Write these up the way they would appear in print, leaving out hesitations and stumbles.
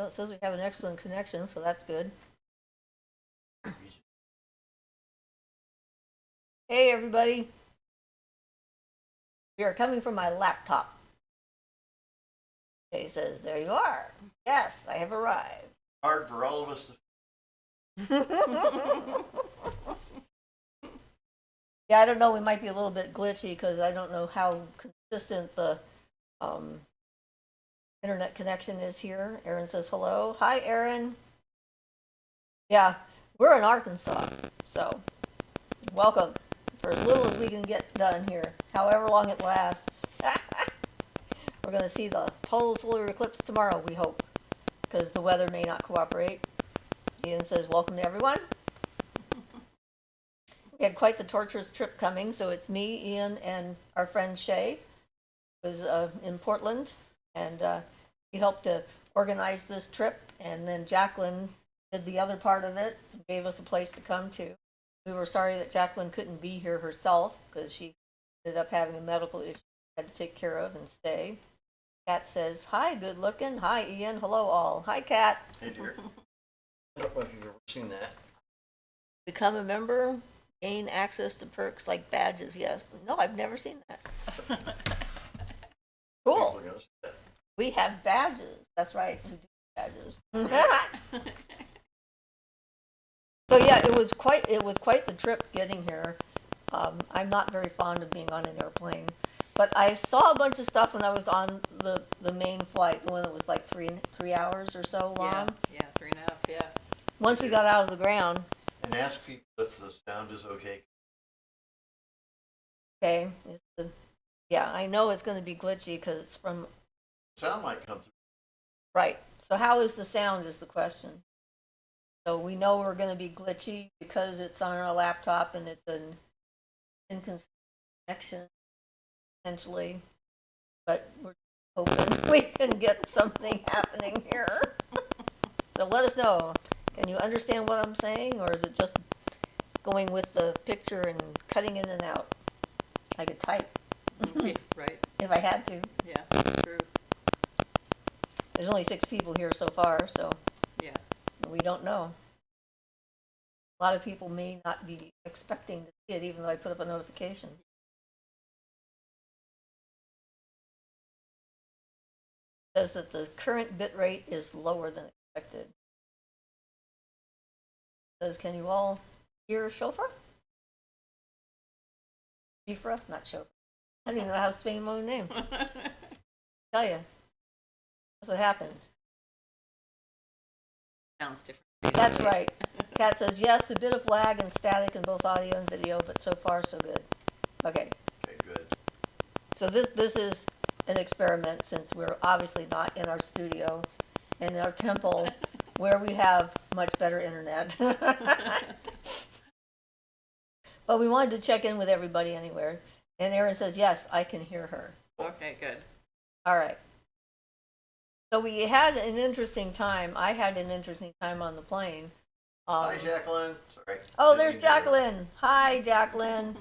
Well, it says we have an excellent connection, so that's good. Hey, everybody. We are coming from my laptop. Jay says, there you are. Yes, I have arrived. Hard for all of us to. Yeah, I don't know. We might be a little bit glitchy because I don't know how consistent the internet connection is here. Aaron says hello. Hi, Aaron. Yeah, we're in Arkansas, so welcome. For as little as we can get done here, however long it lasts. We're going to see the total solar eclipse tomorrow, we hope, because the weather may not cooperate. Ian says, welcome to everyone. We had quite the torturous trip coming, so it's me, Ian, and our friend Shay, who was in Portland, and he helped to organize this trip, and then Jacqueline did the other part of it, and gave us a place to come to. We were sorry that Jacqueline couldn't be here herself, because she ended up having a medical issue she had to take care of and stay. Kat says, hi, good looking. Hi, Ian. Hello, all. Hi, Kat. Hey, dear. I don't know if you've ever seen that. Become a member, gain access to perks like badges. Yes. No, I've never seen that. Cool. We have badges. That's right. We do badges. So yeah, it was quite the trip getting here. I'm not very fond of being on an airplane, but I saw a bunch of stuff when I was on the main flight, the one that was like three hours or so long. Yeah, 3.5. Yeah. Once we got out of the ground. And ask people if the sound is okay. Okay. Yeah, I know it's going to be glitchy because it's from. Sound might come through. Right. So how is the sound is the question. So we know we're going to be glitchy because it's on our laptop and it's an inconsistent connection, essentially. But we're hoping we can get something happening here. So let us know. Can you understand what I'm saying, or is it just going with the picture and cutting in and out? I could type. Yeah, right. If I had to. Yeah, true. There's only 6 people here so far, so yeah, we don't know. A lot of people may not be expecting to see it, even though I put up a notification. It says that the current bit rate is lower than expected. It says, can you all hear Siofra? Siofra? Not Siofra. I don't even know how to spell my own name. Tell you. That's what happens. sounds different. That's right. Kat says, yes, a bit of lag and static in both audio and video, but so far so good. Okay. Okay, good. So this is an experiment, since we're obviously not in our studio, in our temple, where we have much better internet. But we wanted to check in with everybody anywhere. And Erin says, yes, I can hear her. Okay, good. All right. So we had an interesting time. I had an interesting time on the plane. Hi, Jacqueline. Sorry. Oh, there's Jacqueline. Hi, Jacqueline.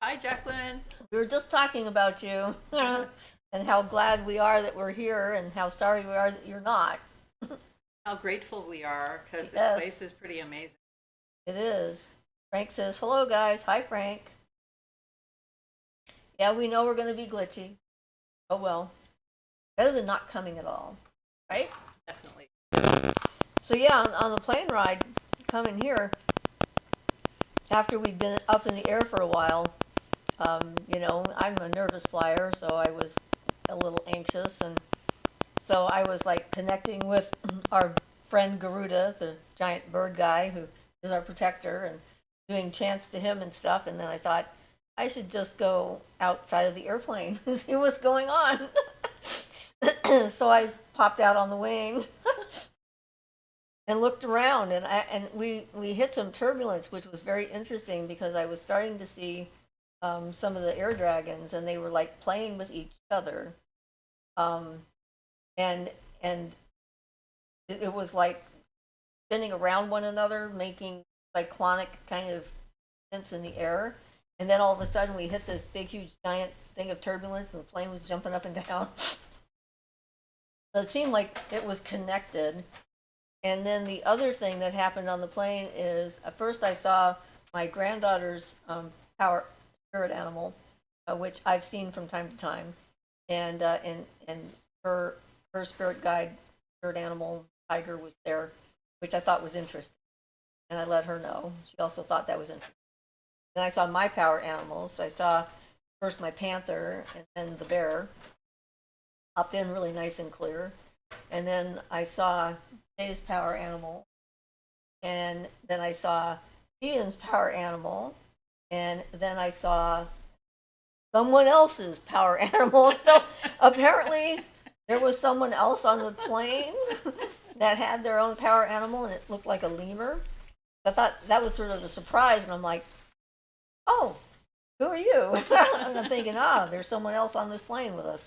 Hi, Jacqueline. We were just talking about you and how glad we are that we're here and how sorry we are that you're not. How grateful we are, because Yes. this place is pretty amazing. It is. Frank says, hello, guys. Hi, Frank. Yeah, we know we're going to be glitchy. Oh, well. Better than not coming at all. Right? Definitely. So, yeah, on the plane ride coming here, after we'd been up in the air for a while, you know, I'm a nervous flyer, so I was a little anxious. And so I was like connecting with our friend Garuda, the giant bird guy who is our protector, and doing chants to him and stuff. And then I thought I should just go outside of the airplane and see what's going on. So I popped out on the wing and looked around, and we hit some turbulence, which was very interesting because I was starting to see some of the air dragons, and they were like playing with each other, and it was like spinning around one another, making cyclonic kind of sense in the air. And then all of a sudden we hit this big, huge, giant thing of turbulence, and the plane was jumping up and down. So it seemed like it was connected. And then the other thing that happened on the plane is at first I saw my granddaughter's power spirit animal, which I've seen from time to time, and her spirit guide, spirit animal tiger was there, which I thought was interesting, and I let her know. She also thought that was interesting. Then I saw my power animals. I saw first my panther and then the bear. Hopped in really nice and clear, and then I saw Jay's power animal, and then I saw Ian's power animal, and then I saw someone else's power animal. So apparently there was someone else on the plane that had their own power animal, and it looked like a lemur. I thought that was sort of a surprise, and I'm like, oh, who are you? And I'm thinking, there's someone else on this plane with us.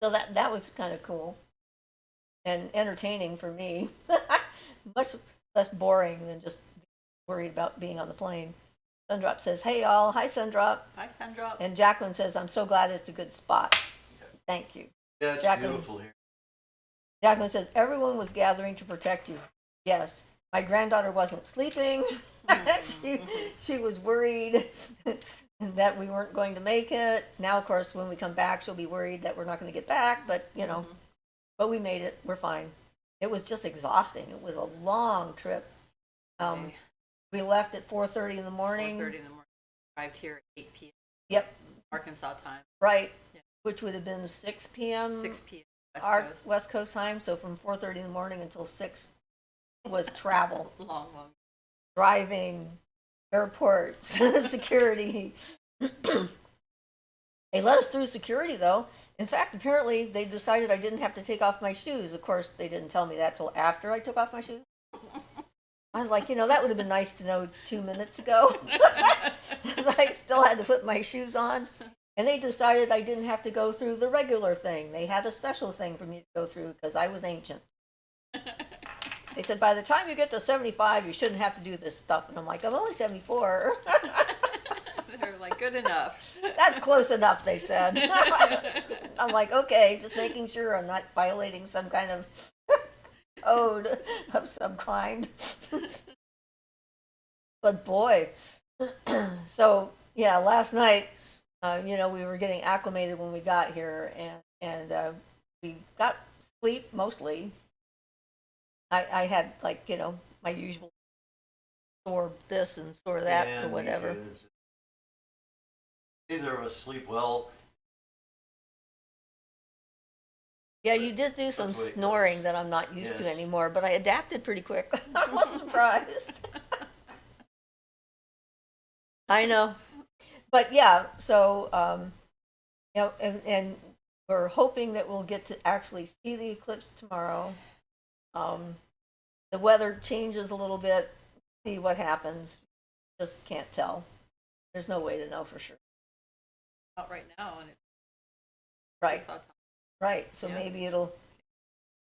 So that was kind of cool and entertaining for me. Much less boring than just worried about being on the plane. Sundrop says, hey y'all. Hi Sundrop. Hi, Sandra. And Jacqueline says, I'm so glad it's a good spot. Thank you. Yeah, it's Jacqueline, beautiful here. Jacqueline says, everyone was gathering to protect you. Yes. My granddaughter wasn't sleeping. she was worried that we weren't going to make it. Now, of course, when we come back, she'll be worried that we're not going to get back. But, but we made it. We're fine. It was just exhausting. It was a long trip. We left at 4:30 in the morning. 4:30 in the morning. Arrived here at 8 p.m. Yep. Arkansas time. Right. Yeah. Which would have been 6 p.m. 6 p.m. Our West Coast time. So from 4:30 in the morning until 6 was travel. Long. Driving, airports, security. They let us through security, though. In fact, apparently, they decided I didn't have to take off my shoes. Of course, they didn't tell me that till after I took off my shoes. I was like, that would have been nice to know 2 minutes ago. Because I still had to put my shoes on. And they decided I didn't have to go through the regular thing. They had a special thing for me to go through because I was ancient. They said, by the time you get to 75, you shouldn't have to do this stuff. And I'm like, I'm only 74. They're like, good enough. That's close enough, they said. I'm like, okay, just making sure I'm not violating some kind of code of some kind. But boy, so yeah, last night, we were getting acclimated when we got here, and we got sleep mostly. I had my usual store this and store that or whatever. Neither of us sleep well. Yeah, you did do some snoring that I'm not used to anymore, but I adapted pretty quick. I was surprised. I know. But yeah, so, and we're hoping that we'll get to actually see the eclipse tomorrow. The weather changes a little bit, see what happens. Just can't tell. There's no way to know for sure. Out right now, and it's right. Right. So maybe it'll.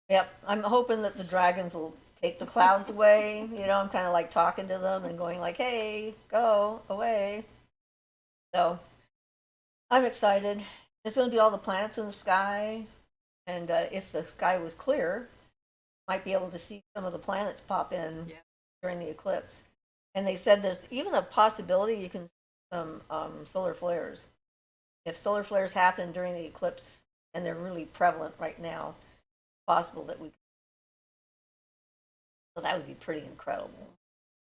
Yep. I'm hoping that the dragons will take the clouds away. I'm kind of like talking to them and going like, "Hey, go away." So I'm excited. There's going to be all the planets in the sky, and if the sky was clear, might be able to see some of the planets pop in during the eclipse. And they said there's even a possibility you can see some solar flares. If solar flares happen during the eclipse, and they're really prevalent right now, it's possible that we. So that would be pretty incredible,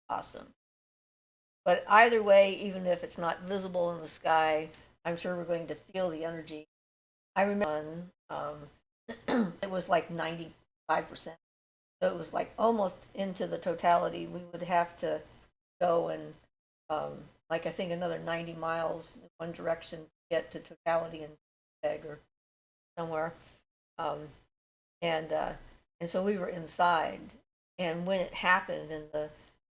awesome. But either way, even if it's not visible in the sky, I'm sure we're going to feel the energy. I remember it was like 95%. So it was like almost into the totality. We would have to go and I think another 90 miles in one direction to get to totality in Peg or somewhere. And so we were inside. And when it happened and the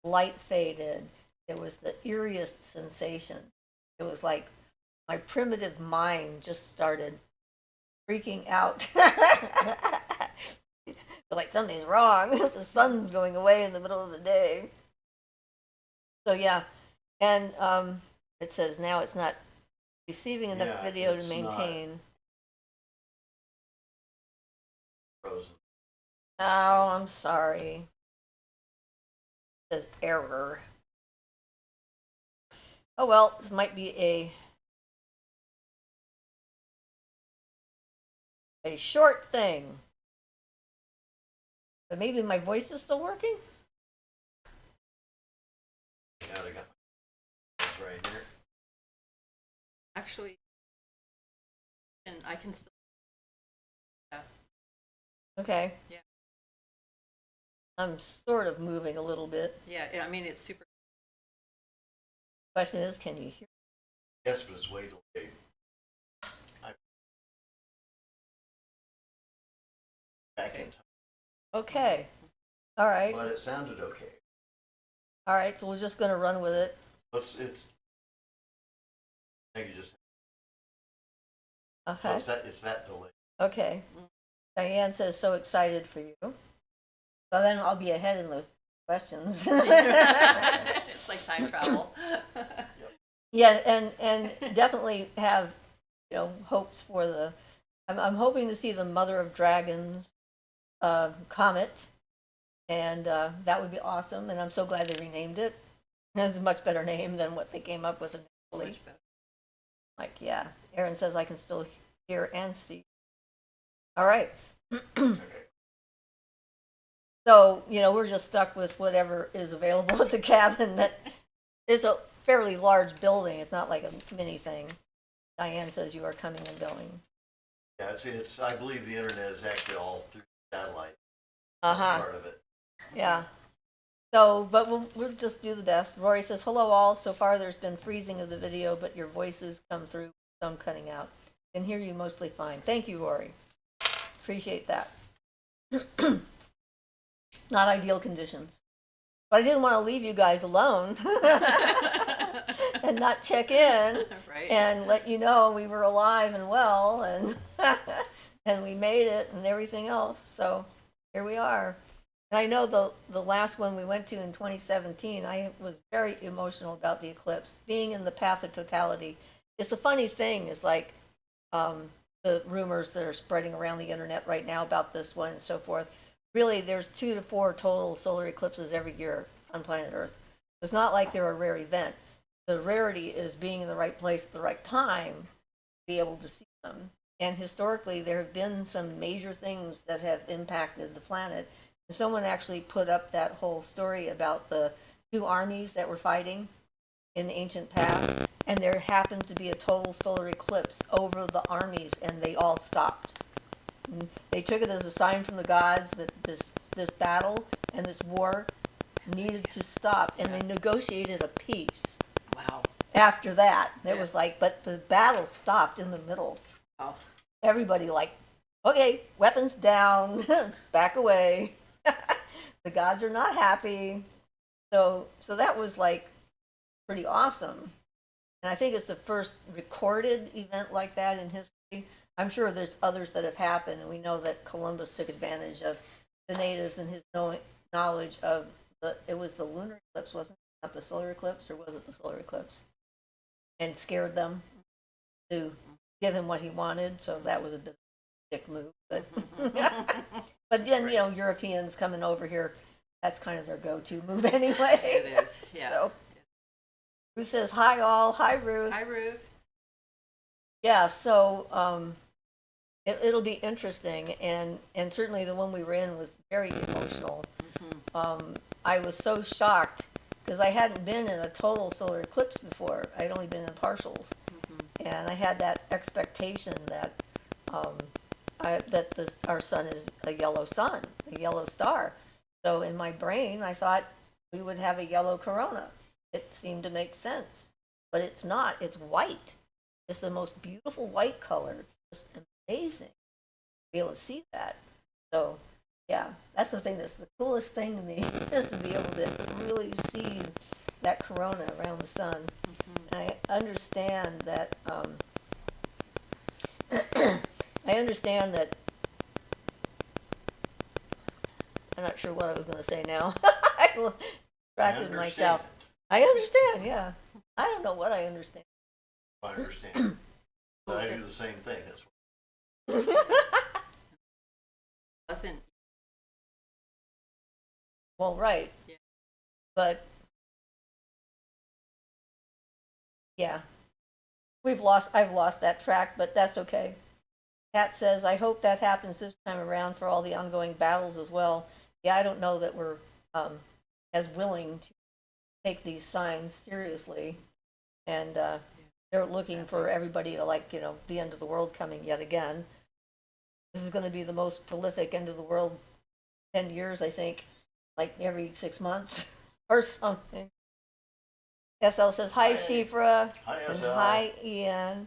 light faded, it was the eeriest sensation. It was like my primitive mind just started freaking out. Like something's wrong. The sun's going away in the middle of the day. So yeah, and it says now it's not receiving enough video to maintain. Oh, I'm sorry. It says error. Oh well, this might be a short thing. But maybe my voice is still working? Now I got my it's right here. Actually, and I can still. Yeah. Okay. Yeah. I'm sort of moving a little bit. Yeah. I mean, it's super. Question is, can you hear? Yes, but it's way delayed. Back in time. Okay. All right. But it sounded okay. All right. So we're just going to run with it. It's I think you just so Okay. it's that delay. Okay. Diane says, so excited for you. So then I'll be ahead in the questions. It's like time travel. Yeah, and definitely have, hopes for the. I'm hoping to see the Mother of Dragons comet, and that would be awesome. And I'm so glad they renamed it. It's a much better name than what they came up with initially. Much better. Like, yeah, Aaron says I can still hear and see. All right. Okay. So, we're just stuck with whatever is available at the cabin. That is a fairly large building. It's not like a mini thing. Diane says you are coming and going. Yeah, it's I believe the internet is actually all through satellite. That's Uh-huh. part of it. Yeah. So, but we'll just do the best. Rory says, hello all. So far there's been freezing of the video, but your voices come through, some cutting out. Can hear you mostly fine. Thank you, Rory. Appreciate that. Not ideal conditions. But I didn't want to leave you guys alone and not check in Right. and let you know we were alive and well and and we made it and everything else. So here we are. And I know the last one we went to in 2017, I was very emotional about the eclipse. Being in the path of totality. It's a funny thing, is like the rumors that are spreading around the internet right now about this one and so forth. Really, there's 2 to 4 total solar eclipses every year on planet Earth. It's not like they're a rare event. The rarity is being in the right place at the right time to be able to see them. And historically, there have been some major things that have impacted the planet. And someone actually put up that whole story about the 2 armies that were fighting in the ancient past. And there happened to be a total solar eclipse over the armies, and they all stopped. And they took it as a sign from the gods that this battle and this war needed to stop, and they negotiated a peace. Wow. After that, it Yeah. was like, but the battle stopped in the middle. Oh. Everybody like, okay, weapons down, back away. The gods are not happy. So that was like pretty awesome. And I think it's the first recorded event like that in history. I'm sure there's others that have happened, and we know that Columbus took advantage of the natives and his knowledge of it was the lunar eclipse, wasn't it? Not the solar eclipse, or was it the solar eclipse? And scared them to give him what he wanted, so that was a bit of a dick move. But but then, Europeans coming over here, that's kind of their go-to move anyway. It is, yeah. So Ruth says, hi all. Hi, Ruth. Hi, Ruth. Yeah, so it'll be interesting, and certainly the one we were in was very emotional. I was so shocked because I hadn't been in a total solar eclipse before. I'd only been in partials, and I had that expectation that our sun is a yellow sun, a yellow star. So in my brain, I thought we would have a yellow corona. It seemed to make sense, but it's not. It's white. It's the most beautiful white color. It's just amazing to be able to see that. So, yeah, that's the thing. That's the coolest thing to me is to be able to really see that corona around the sun. And I understand that. I understand that. I'm not sure what I was going to say now. I distracted myself. I understand. Yeah, I don't know what I understand. I understand. But I do the same thing. That's Wasn't Well, right. Yeah. But yeah, I've lost that track, but that's okay. Pat says, I hope that happens this time around for all the ongoing battles as well. Yeah, I don't know that we're um, as willing to take these signs seriously. And they're looking for everybody to, like, the end of the world coming yet again. This is going to be the most prolific end of the world 10 years, I think, like every 6 months or something. SL says, hi, Hi, Shifra. Hi, And SL. hi, Ian.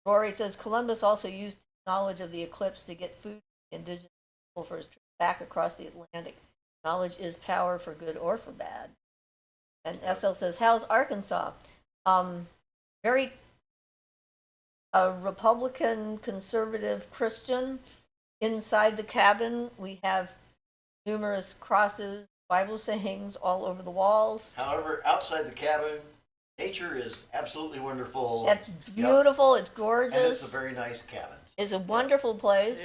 Rory says, Columbus also used knowledge of the eclipse to get food to indigenous people for his trip back across the Atlantic. Knowledge is power for good or for bad. And SL says, how's Arkansas? Very Republican, conservative, Christian. Inside the cabin, we have numerous crosses, Bible sayings all over the walls. However, outside the cabin, nature is absolutely wonderful. It's beautiful. It's gorgeous. And it's a very nice cabin. It's a wonderful place.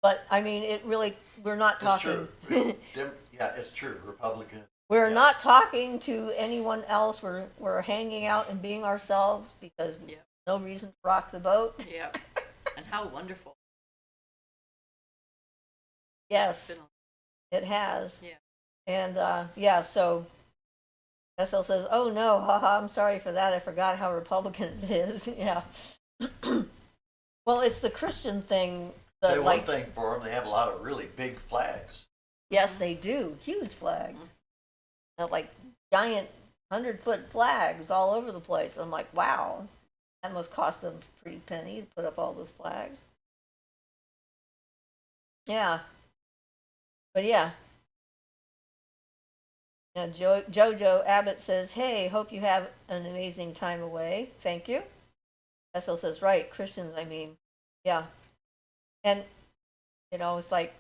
But I mean, it really, we're not talking. It's true. Yeah, it's true. Republican. We're not talking to anyone else. We're hanging out and being ourselves because no reason to rock the boat. Yeah. And how wonderful. Yes, it has. Yeah. And so SL says, oh no, haha, I'm sorry for that. I forgot how Republican it is. Yeah. Well, it's the Christian thing. Say one thing for them, they have a lot of really big flags. Yes, they do. Huge flags. Like giant 100-foot flags all over the place. I'm like, wow, that must cost them a pretty penny to put up all those flags. Yeah. But yeah. Now, Jojo Abbott says, hey, hope you have an amazing time away. Thank you. SL says, right, Christians, I mean. Yeah. And, it's like,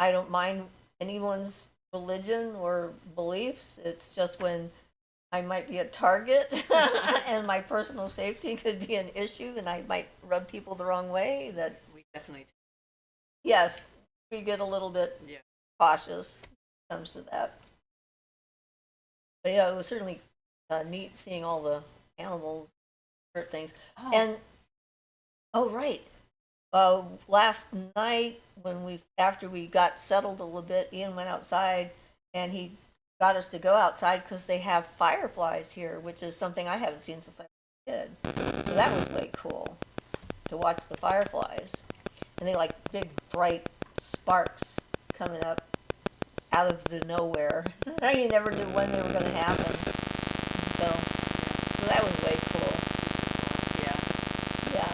I don't mind anyone's religion or beliefs. It's just when I might be a target and my personal safety could be an issue and I might rub people the wrong way that we definitely yes, we get a little bit cautious when it comes to that. But yeah, it was certainly neat seeing all the animals, things. And right. Last night after we got settled a little bit, Ian went outside and he got us to go outside because they have fireflies here, which is something I haven't seen since I was a kid. So that was way cool to watch the fireflies. And they like big bright sparks coming up out of the nowhere. You never knew when they were going to happen. So that was way cool. Yeah.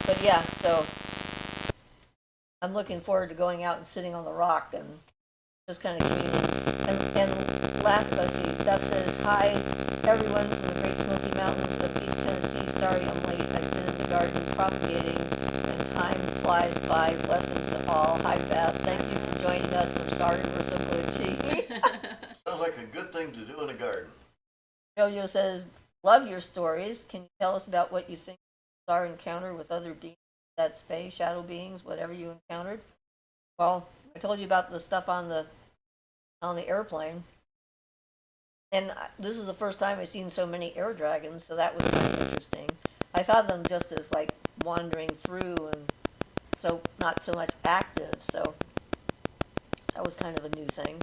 But yeah, so I'm looking forward to going out and sitting on the rock and just kind of communing. And last, let's see, Beth says, hi, everyone from the Great Smoky Mountains of East Tennessee. Sorry I'm late. I've been in the garden propagating, and time flies by. Blessings to all. Hi, Beth. Thank you for joining us. We're sorry we're so glitchy. Sounds like a good thing to do in a garden. Jojo says, love your stories. Can you tell us about what you think our encounter with other beings, that's fae, shadow beings, whatever you encountered? Well, I told you about the stuff on the airplane, and this is the first time I've seen so many air dragons, so that was kind of interesting. I thought of them just as like wandering through and so not so much active, so that was kind of a new thing.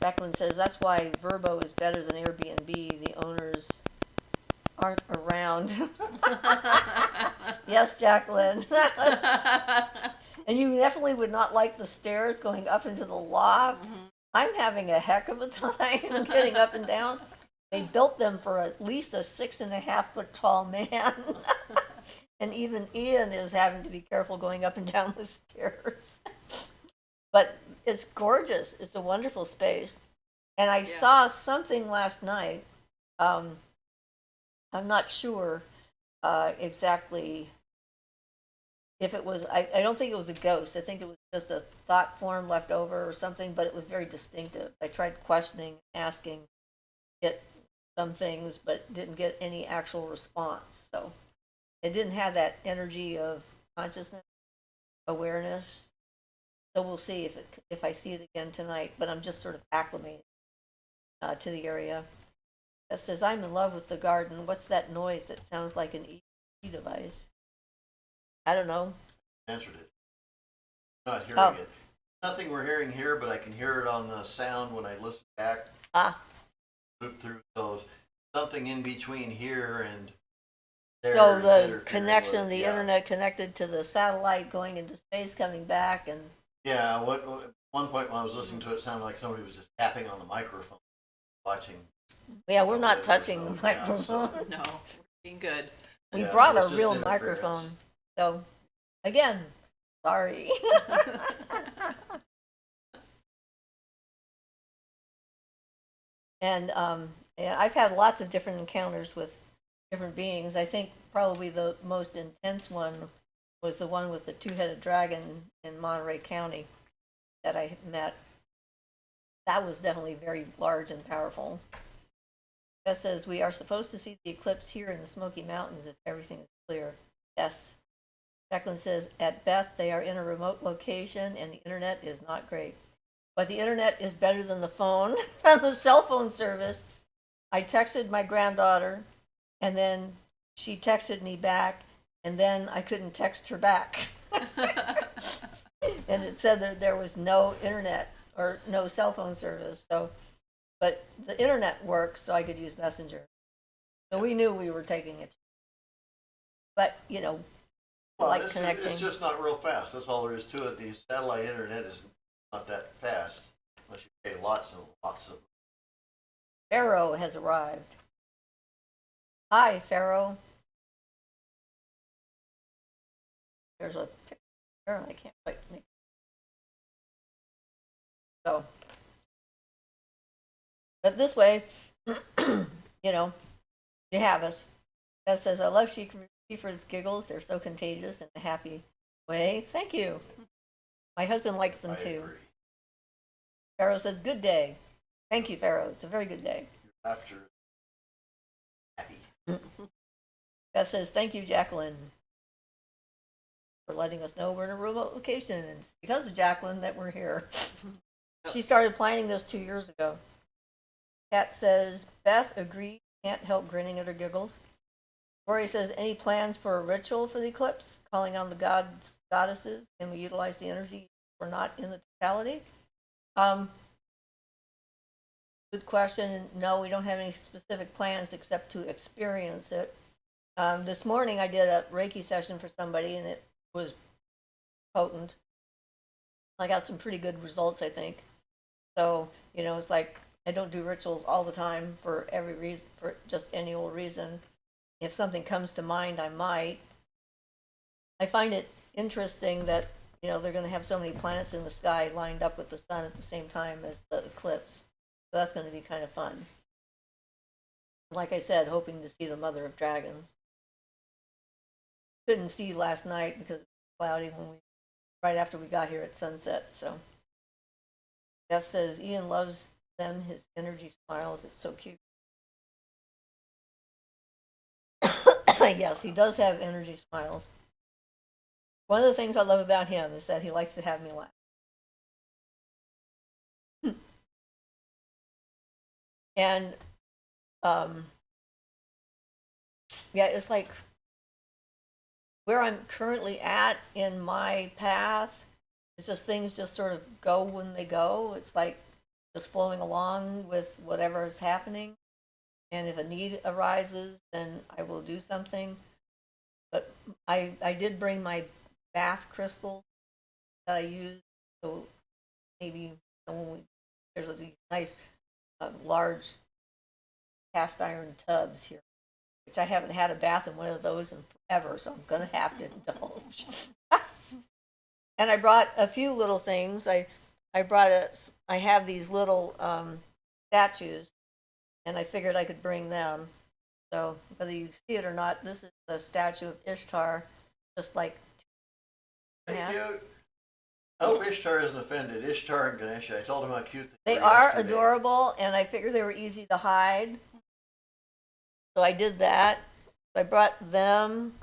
Jacqueline says that's why Verbo is better than Airbnb. The owners aren't around. Yes, Jacqueline. And you definitely would not like the stairs going up into the loft. Mm-hmm. I'm having a heck of a time getting up and down. They built them for at least a 6.5-foot tall man. And even Ian is having to be careful going up and down the stairs. But it's gorgeous. It's a wonderful space. And I saw something last night. I'm not sure exactly if it was, I don't think it was a ghost. I think it was just a thought form left over or something, but it was very distinctive. I tried questioning, asking, get some things, but didn't get any actual response. So it didn't have that energy of consciousness, awareness. So we'll see if I see it again tonight, but I'm just sort of acclimating to the area. That says, I'm in love with the garden. What's that noise that sounds like an EE device? I don't know. Answered it. Not hearing Oh. it. Nothing we're hearing here, but I can hear it on the sound when I listen back. Ah, Loop through those. Something in between here and there. so is the interfering connection, with- the yeah. internet connected to the satellite going into space, coming back, and Yeah, at one point when I was listening to it, it sounded like somebody was just tapping on the microphone, watching. yeah, we're not There's touching the no- yeah, microphone. so- No, we're being good. We Yeah, brought so a it's just real interference. microphone. So, again, sorry. And yeah, I've had lots of different encounters with different beings. I think probably the most intense one was the one with the two-headed dragon in Monterey County that I met. That was definitely very large and powerful. That says, we are supposed to see the eclipse here in the Smoky Mountains if everything is clear. Yes. Jacqueline says, at Beth, they are in a remote location and the internet is not great. But the internet is better than the phone and the cell phone service. I texted my granddaughter and then she texted me back and then I couldn't text her back. And it said that there was no internet or no cell phone service. So, but the internet works, so I could use Messenger. So we knew we were taking it. But, you know, Well, like it's connecting. just not real fast. That's all there is to it. The satellite internet is not that fast unless you pay lots and lots of. Pharaoh has arrived. Hi, Pharaoh. There's a picture and I can't quite make. So, but this way, you know, you have us. That says, I love Siofra's giggles. They're so contagious in a happy way. Thank you. My husband likes them I too. agree. Pharaoh says, good day. Thank you, Pharaoh. It's a very good day. Your laughter is happy. That says, thank you, Jacqueline, for letting us know we're in a remote location. And it's because of Jacqueline that we're here. She started planning this 2 years ago. Kat says, Beth agreed, can't help grinning at her giggles. Rory says, any plans for a ritual for the eclipse? Calling on the gods, goddesses? Can we utilize the energy if we're not in the totality? Good question. No, we don't have any specific plans except to experience it. This morning I did a Reiki session for somebody and it was potent. I got some pretty good results, I think. So, you know, it's like I don't do rituals all the time for every reason, for just any old reason. If something comes to mind, I might. I find it interesting that, you know, they're going to have so many planets in the sky lined up with the sun at the same time as the eclipse. So that's going to be kind of fun. Like I said, hoping to see the mother of dragons. Couldn't see last night because it was cloudy right after we got here at sunset. So Beth says Ian loves them. His energy smiles. It's so cute. Yes, he does have energy smiles. One of the things I love about him is that he likes to have me laugh. And yeah, it's like where I'm currently at in my path. It's just things just sort of go when they go. It's like just flowing along with whatever is happening. And if a need arises, then I will do something. But I did bring my bath crystals that I use. So maybe, you know, when there's these nice large cast iron tubs here, which I haven't had a bath in one of those in forever, so I'm going to have to indulge. And I brought a few little things. I have these little statues, and I figured I could bring them. So whether you see it or not, this is a statue of Ishtar, just like. Hey, cute. I hope Ishtar isn't offended. Ishtar and Ganesha. I told him how cute They were are yesterday. adorable, and I figured they were easy to hide. So I did that. I brought them,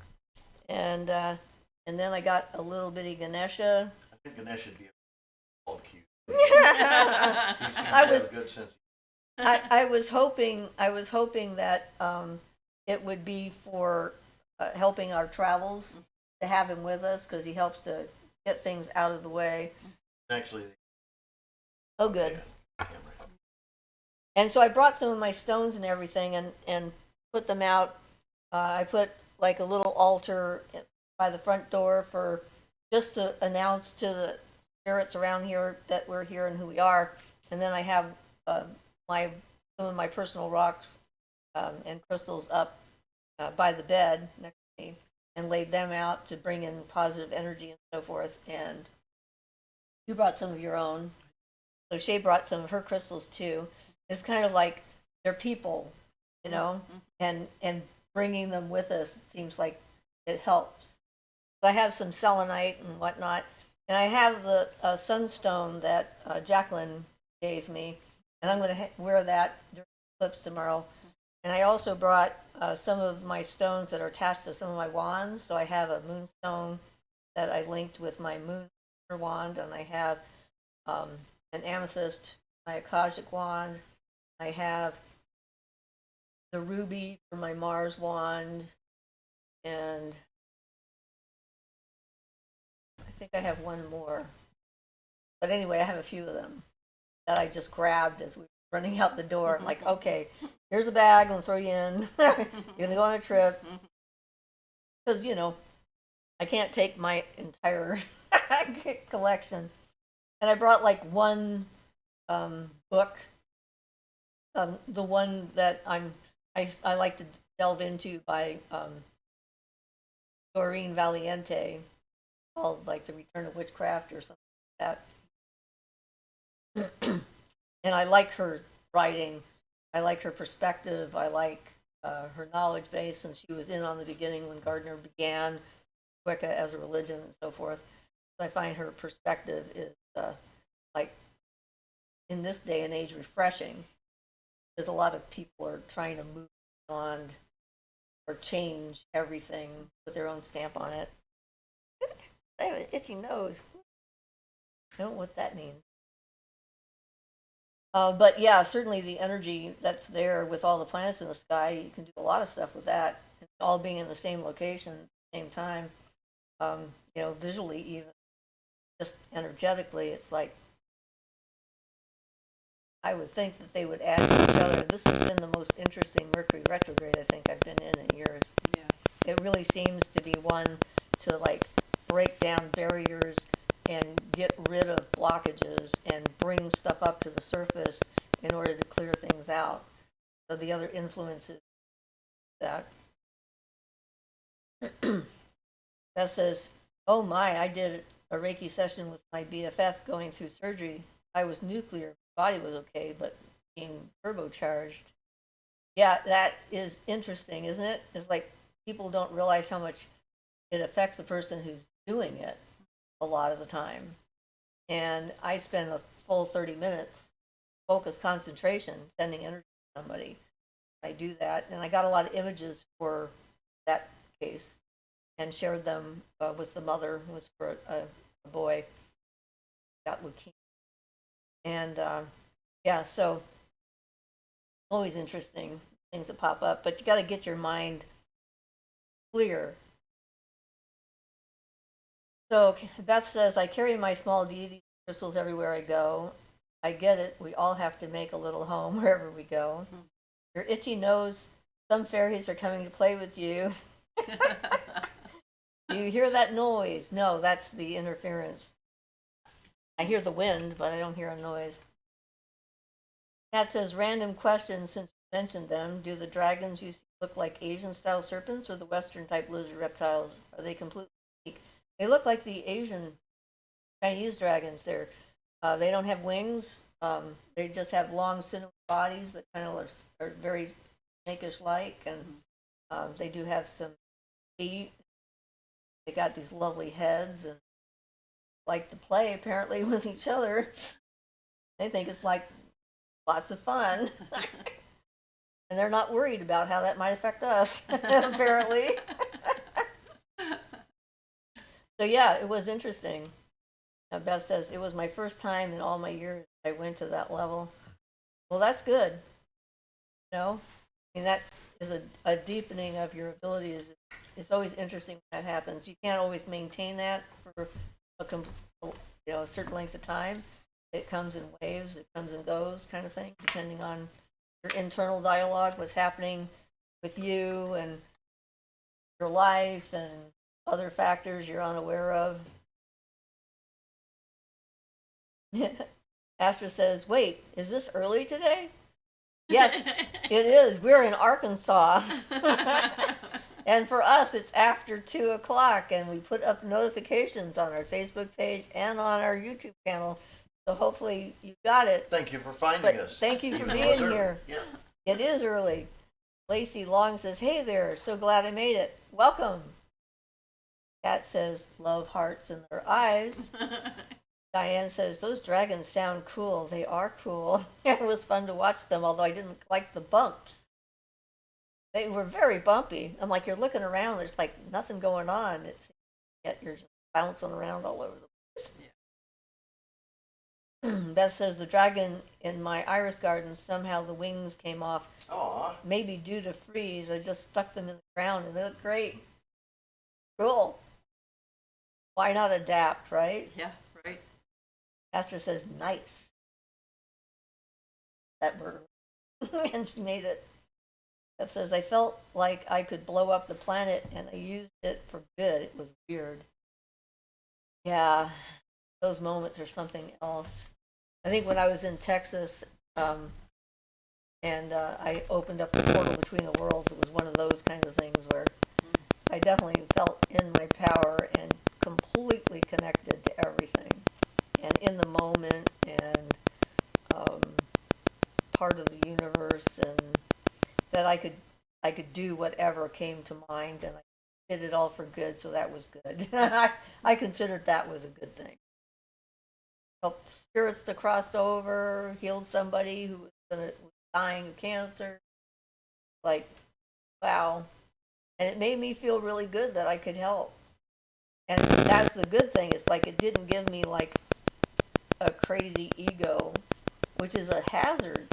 and then I got a little bitty Ganesha. I think Ganesha would be. called cute. He I seems to have was a good sense. I was hoping that it would be for helping our travels to have him with us because he helps to get things out of the way. Actually, Oh, good. camera helped. And so I brought some of my stones and everything and put them out. I put like a little altar by the front door for just to announce to the spirits around here that we're here and who we are. And then I have my some of my personal rocks and crystals up by the bed next to me and laid them out to bring in positive energy and so forth. And you brought some of your own. So Shay brought some of her crystals too. It's kind of like they're people, you know, and bringing them with us, it seems like it helps. So I have some selenite and whatnot, and I have the sunstone that Jacqueline gave me, and I'm going to wear that during the eclipse tomorrow. And I also brought some of my stones that are attached to some of my wands. So I have a moonstone that I linked with my moon wand, and I have an amethyst, my Akashic wand. I have the ruby for my Mars wand, and I think I have one more. But anyway, I have a few of them that I just grabbed as we were running out the door. I'm like, okay, here's a bag, I'm gonna throw you in. You're gonna go on a trip. Because, you know, I can't take my entire collection. And I brought like one book, the one that I like to delve into by Doreen Valiente, called like The Return of Witchcraft or something like that. And I like her writing. I like her perspective. I like her knowledge base, and she was in on the beginning when Gardner began Wicca as a religion and so forth. So I find her perspective is like in this day and age refreshing. There's a lot of people are trying to move on or change everything, put their own stamp on it. I have an itchy nose. I don't know what that means. But yeah, certainly the energy that's there with all the planets in the sky, you can do a lot of stuff with that, all being in the same location at the same time. You know, visually even, just energetically, it's like I would think that they would add to each other. This has been the most interesting Mercury retrograde I think I've been in years. Yeah. It really seems to be one to like break down barriers and get rid of blockages and bring stuff up to the surface in order to clear things out. So the other influences that. Beth says, oh my, I did a Reiki session with my BFF going through surgery. I was nuclear, body was okay, but being turbocharged. Yeah, that is interesting, isn't it? It's like people don't realize how much it affects the person who's doing it a lot of the time. And I spend a full 30 minutes, focused concentration, sending energy to somebody. I do that, and I got a lot of images for that case and shared them with the mother, who was for a boy, got leukemia. And yeah, so always interesting things that pop up, but you got to get your mind clear. So Beth says, I carry my small deity crystals everywhere I go. I get it. We all have to make a little home wherever we go. Mm-hmm. Your itchy nose, some fairies are coming to play with you. Do you hear that noise? No, that's the interference. I hear the wind, but I don't hear a noise. Kat says, random question since you mentioned them. Do the dragons you see look like Asian-style serpents or the Western-type lizard reptiles? Are they completely unique? They look like the Asian Chinese dragons. They don't have wings. They just have long, sinewy bodies that kind of are very snakish-like, and they do have some feet. They got these lovely heads and like to play apparently with each other. They think it's like lots of fun. And they're not worried about how that might affect us, apparently. So yeah, it was interesting. Beth says, it was my first time in all my years I went to that level. Well, that's good. You know, I mean, that is a deepening of your abilities. It's always interesting when that happens. You can't always maintain that for a certain length of time. It comes in waves, it comes and goes, kind of thing, depending on your internal dialogue, what's happening with you and your life and other factors you're unaware of. Astra says, wait, is this early today? Yes, it is. We're in Arkansas. And for us, it's after 2 o'clock, and we put up notifications on our Facebook page and on our YouTube channel. So hopefully you got it. Thank you for finding But us. thank you for Even though being it's early. here. Yeah. It is early. Lacey Long says, hey there, so glad I made it. Welcome. Kat says, love hearts in their eyes. Diane says, those dragons sound cool. They are cool. It was fun to watch them, although I didn't like the bumps. They were very bumpy. I'm like, you're looking around, there's like nothing going on. Yet you're just bouncing around all over the place. Yeah. Beth says, the dragon in my iris garden, somehow the wings came off. Aw. Maybe due to freeze. I just stuck them in the ground and they look great. Cool. Why not adapt, right? Yeah, right. Astra says, nice. That word. And she made it. That says, I felt like I could blow up the planet and I used it for good. It was weird. Yeah, those moments are something else. I think when I was in Texas and I opened up the portal between the worlds, it was one of those kind of things where I definitely felt in my power and completely connected to everything and in the moment and part of the universe, and that I could do whatever came to mind, and I did it all for good, so that was good. I considered that was a good thing. Helped spirits to cross over, healed somebody who was dying of cancer. Like, wow. And it made me feel really good that I could help. And that's the good thing. It's like it didn't give me like a crazy ego, which is a hazard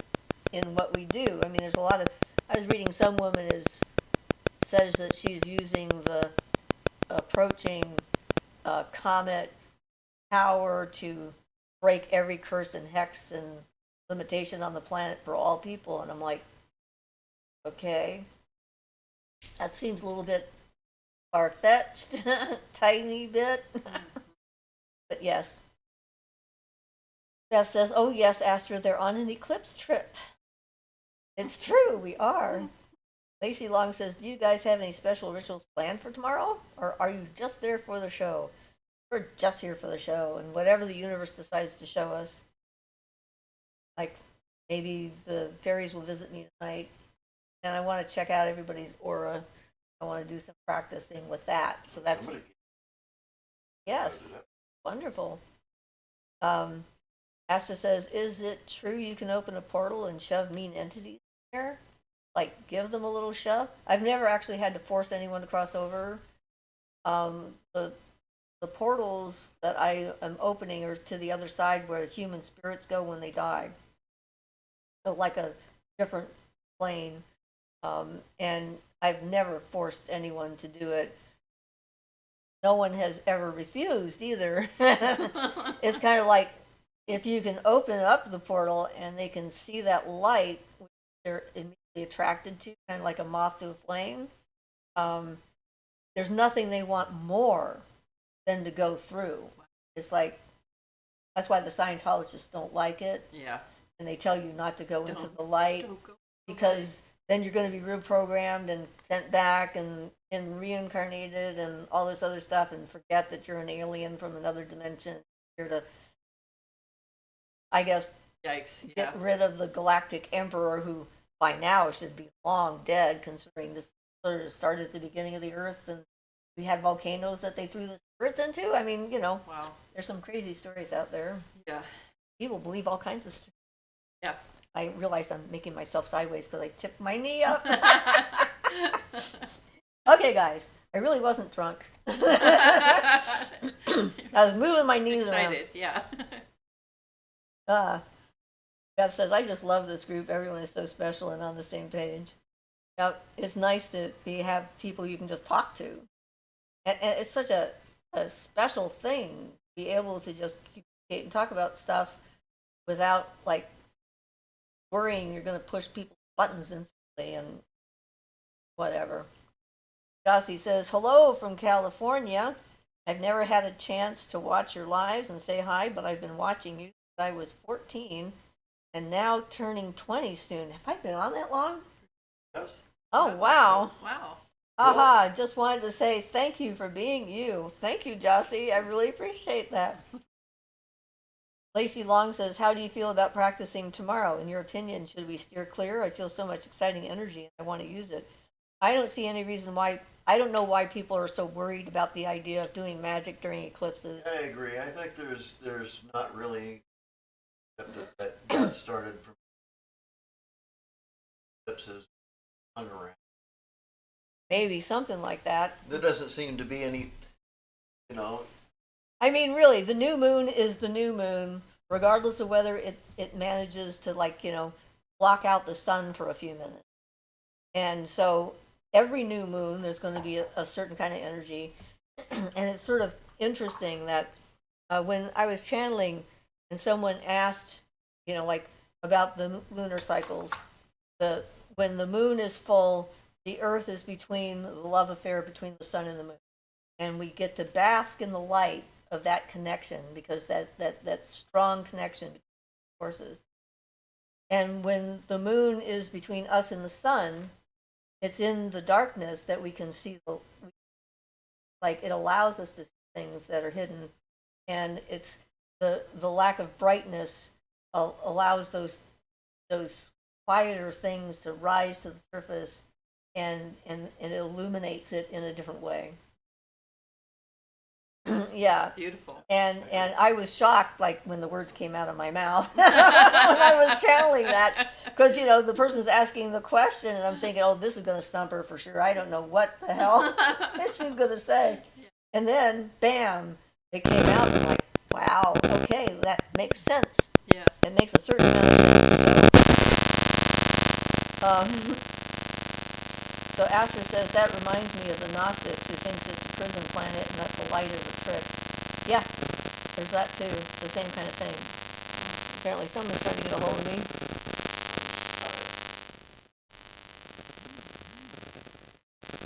in what we do. I mean, there's a lot of, I was reading some woman says that she's using the approaching comet power to break every curse and hex and limitation on the planet for all people. And I'm like, okay, that seems a little bit far-fetched, tiny bit. But yes. Beth says, oh yes, Astra, they're on an eclipse trip. It's true, we are. Lacey Long says, do you guys have any special rituals planned for tomorrow? Or are you just there for the show? We're just here for the show, and whatever the universe decides to show us. Like, maybe the fairies will visit me tonight, and I want to check out everybody's aura. I want to do some practicing with that. So that's, yes, wonderful. Astra says, is it true you can open a portal and shove mean entities in there? Like, give them a little shove? I've never actually had to force anyone to cross over. The portals that I am opening are to the other side where human spirits go when they die. So like a different plane. And I've never forced anyone to do it. No one has ever refused either. It's kind of like, if you can open up the portal and they can see that light, which they're immediately attracted to, kind of like a moth to a flame, there's nothing they want more than to go through. It's like, that's why the Scientologists don't like it. Yeah. And they tell you not to go into the light, Don't go. because then you're going to be reprogrammed and sent back and reincarnated and all this other stuff, and forget that you're an alien from another dimension. You're to, I guess, Yikes. Yeah. get rid of the galactic emperor, who by now should be long dead, considering this sort of started at the beginning of the earth and we had volcanoes that they threw the spirits into. I mean, Wow. there's some crazy stories out there. Yeah. People believe all kinds of stuff. Yeah. I realize I'm making myself sideways because I tipped my knee up. Okay, guys, I really wasn't drunk. I was moving my knees around. Excited, yeah. Beth says, I just love this group. Everyone is so special and on the same page. Now, it's nice to have people you can just talk to. And it's such a special thing to be able to just communicate and talk about stuff without, like, worrying you're going to push people's buttons instantly and whatever. Jossie says, hello from California. I've never had a chance to watch your lives and say hi, but I've been watching you since I was 14 and now turning 20 soon. Have I been on that long? Yes. Oh, wow. Wow. Aha, just wanted to say thank you for being you. Thank you, Jossie. I really appreciate that. Lacey Long says, how do you feel about practicing tomorrow? In your opinion, should we steer clear? I feel so much exciting energy and I want to use it. I don't see any reason why. I don't know why people are so worried about the idea of doing magic during eclipses. I agree. I think there's not really that got started from eclipses around. Maybe something like that. There doesn't seem to be any, you know. I mean, really, the new moon is the new moon, regardless of whether it manages to, like, block out the sun for a few minutes. And so every new moon, there's going to be a certain kind of energy. And it's sort of interesting that when I was channeling and someone asked, like about the lunar cycles, when the moon is full, the earth is between the love affair between the sun and the moon. And we get to bask in the light of that connection because that strong connection between forces. And when the moon is between us and the sun, it's in the darkness that we can see it allows us to see things that are hidden, and it's the lack of brightness allows those quieter things to rise to the surface, and it illuminates it in a different way. Yeah. Beautiful. And I was shocked, like, when the words came out of my mouth when I was channeling that, because the person's asking the question, and I'm thinking, oh, this is going to stump her for sure. I don't know what the hell she's going to say. And then, bam, it came out, and I'm like, wow, okay, that makes sense. Yeah. It makes a certain amount of sense. So Asher says, that reminds me of the Gnostics who thinks it's a prison planet and that the light is a trick. Yeah, there's that too. It's the same kind of thing. Apparently someone's trying to get a hold of me.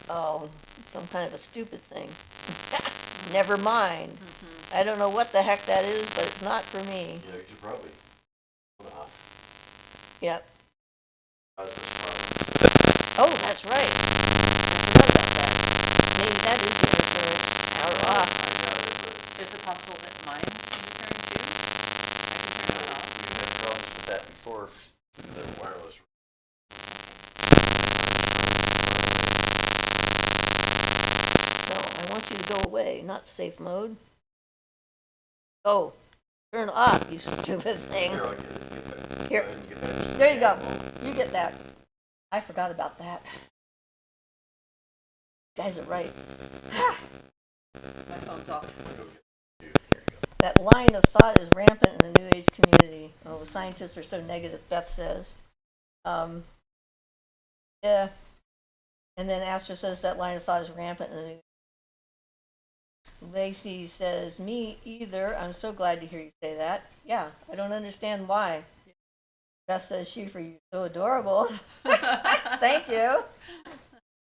Oh, some kind of a stupid thing. Never mind. Mm-hmm. I don't know what the heck that is, but it's not for me. Yeah, you should probably. Yep. Oh, that's right. I forgot about that. Maybe that is going to turn power off. Is it possible that mine can be turned too? I can turn it off. You had problems with that before the wireless. No, I want you to go away, not safe mode. Oh, turn off, you stupid thing. Here, I'll get it. Here. There you go. You get that. I forgot about that. You guys are right. My phone's off. That line of thought is rampant in the New Age community. Well, the scientists are so negative, Beth says. Yeah. And then Astra says that line of thought is rampant in the New Age. Lacey says, me either. I'm so glad to hear you say that. Yeah, I don't understand why. Beth says, Siofra, you're so adorable. Thank you.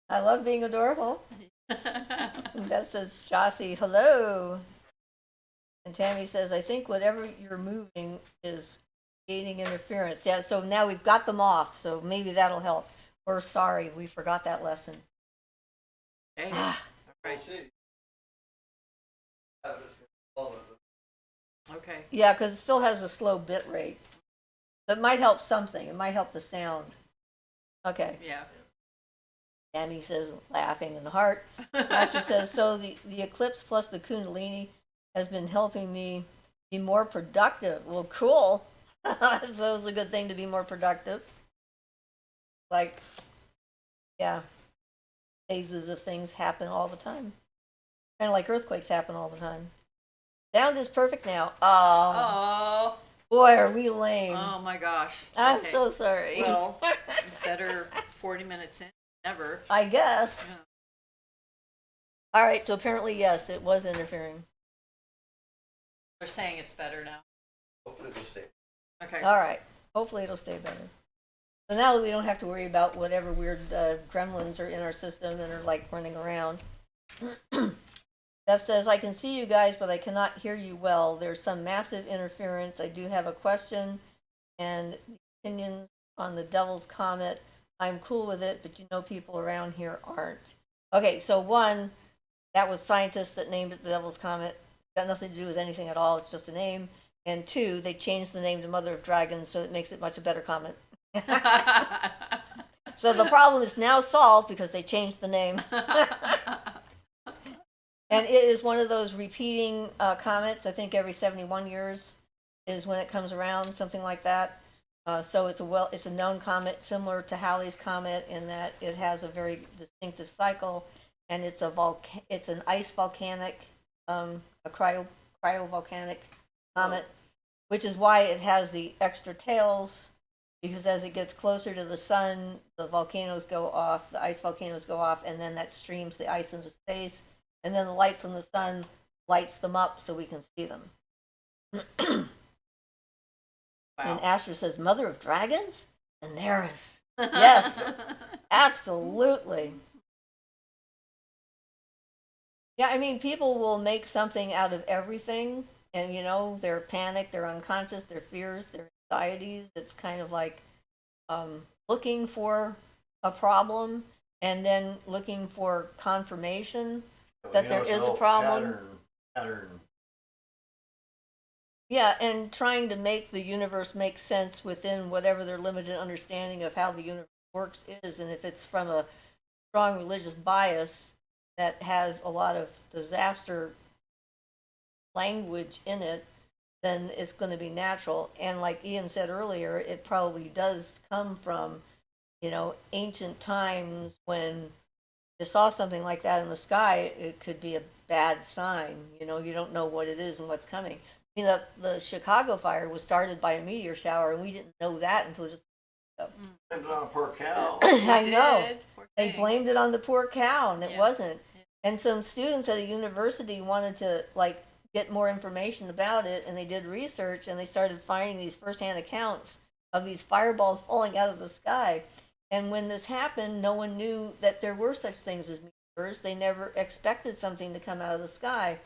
I love being adorable. And Beth says, Jossie, hello. And Tammy says, I think whatever you're moving is creating interference. Yeah, so now we've got them off, so maybe that'll help. We're sorry, we forgot that lesson. Okay. Right. Okay. Yeah, because it still has a slow bit rate. That might help something. It might help the sound. Okay. Yeah. Tammy says, laughing in the heart. Master says, so the eclipse plus the Kundalini has been helping me be more productive. Well, cool. So it's a good thing to be more productive. Like, yeah. phases of things happen all the time. Kind of like earthquakes happen all the time. Sound is perfect now. Oh, Oh, boy, are we lame. oh my gosh. I'm Okay. so sorry. Well, better 40 minutes in than never. I guess. Yeah. All right, so apparently, yes, it was interfering. They're saying it's better now. Hopefully it'll stay. Okay. All right, hopefully it'll stay better. So now that we don't have to worry about whatever weird gremlins are in our system and are like running around. That says, I can see you guys, but I cannot hear you well. There's some massive interference. I do have a question and opinions on the Devil's Comet. I'm cool with it, but you know people around here aren't. Okay, so one, that was scientists that named it the Devil's Comet. Got nothing to do with anything at all. It's just a name. And two, they changed the name to Mother of Dragons, so it makes it much a better comet. So the problem is now solved because they changed the name. And it is one of those repeating comets. I think every 71 years is when it comes around, something like that. So it's a known comet, similar to Halley's Comet, in that it has a very distinctive cycle, and it's an ice volcanic, a cryovolcanic comet, which is why it has the extra tails. Because as it gets closer to the sun, the volcanoes go off, the ice volcanoes go off, and then that streams the ice into space. And then the light from the sun lights them up so we can see them. And Wow. Astra says, Mother of Dragons? Daenerys. Yes, absolutely. Yeah, I mean, people will make something out of everything. And, you know, their panic, their unconscious, their fears, their anxieties. It's kind of like looking for a problem and then looking for confirmation that there is a problem. Pattern. Yeah, and trying to make the universe make sense within whatever their limited understanding of how the universe works is. And if it's from a strong religious bias that has a lot of disaster language in it, then it's going to be natural. And like Ian said earlier, it probably does come from, you know, ancient times when you saw something like that in the sky, it could be a bad sign. You know, you don't know what it is and what's coming. I mean, the Chicago fire was started by a meteor shower, and we didn't know that until just. Blamed it on a poor cow. I know. Poor They thing. blamed it on the poor cow, and it Yeah. wasn't. And some students at a university wanted to like get more information about it, and they did research, and they started finding these firsthand accounts of these fireballs falling out of the sky. And when this happened, no one knew that there were such things as meteors. They never expected something to come out of the sky.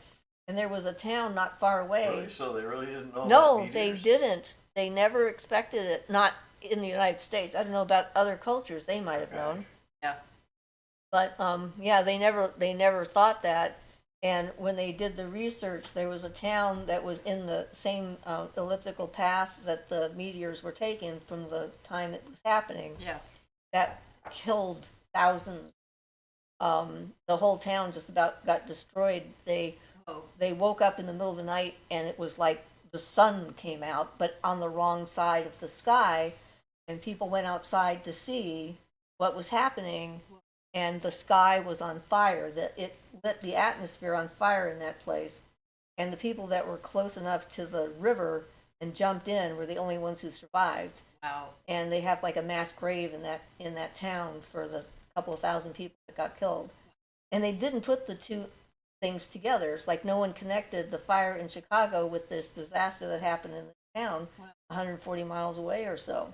And there was a town not far away. Really? So they really didn't know No, about they meteors? didn't. They never expected it. Not in the United States. I don't know about other cultures. They might have Okay. known. Yeah. But yeah, they never thought that. And when they did the research, there was a town that was in the same elliptical path that the meteors were taking from the time it was happening. Yeah. That killed thousands. The whole town just about got destroyed. Oh. They woke up in the middle of the night and it was like the sun came out, but on the wrong side of the sky. And people went outside to see what was happening, and the sky was on fire. That it lit the atmosphere on fire in that place. And the people that were close enough to the river and jumped in were the only ones who survived. Wow. And they have like a mass grave in that town for the couple of thousand people that got killed. And they didn't put the two things together. It's like no one connected the fire in Chicago with this disaster that happened in the town, Wow. 140 miles away or so.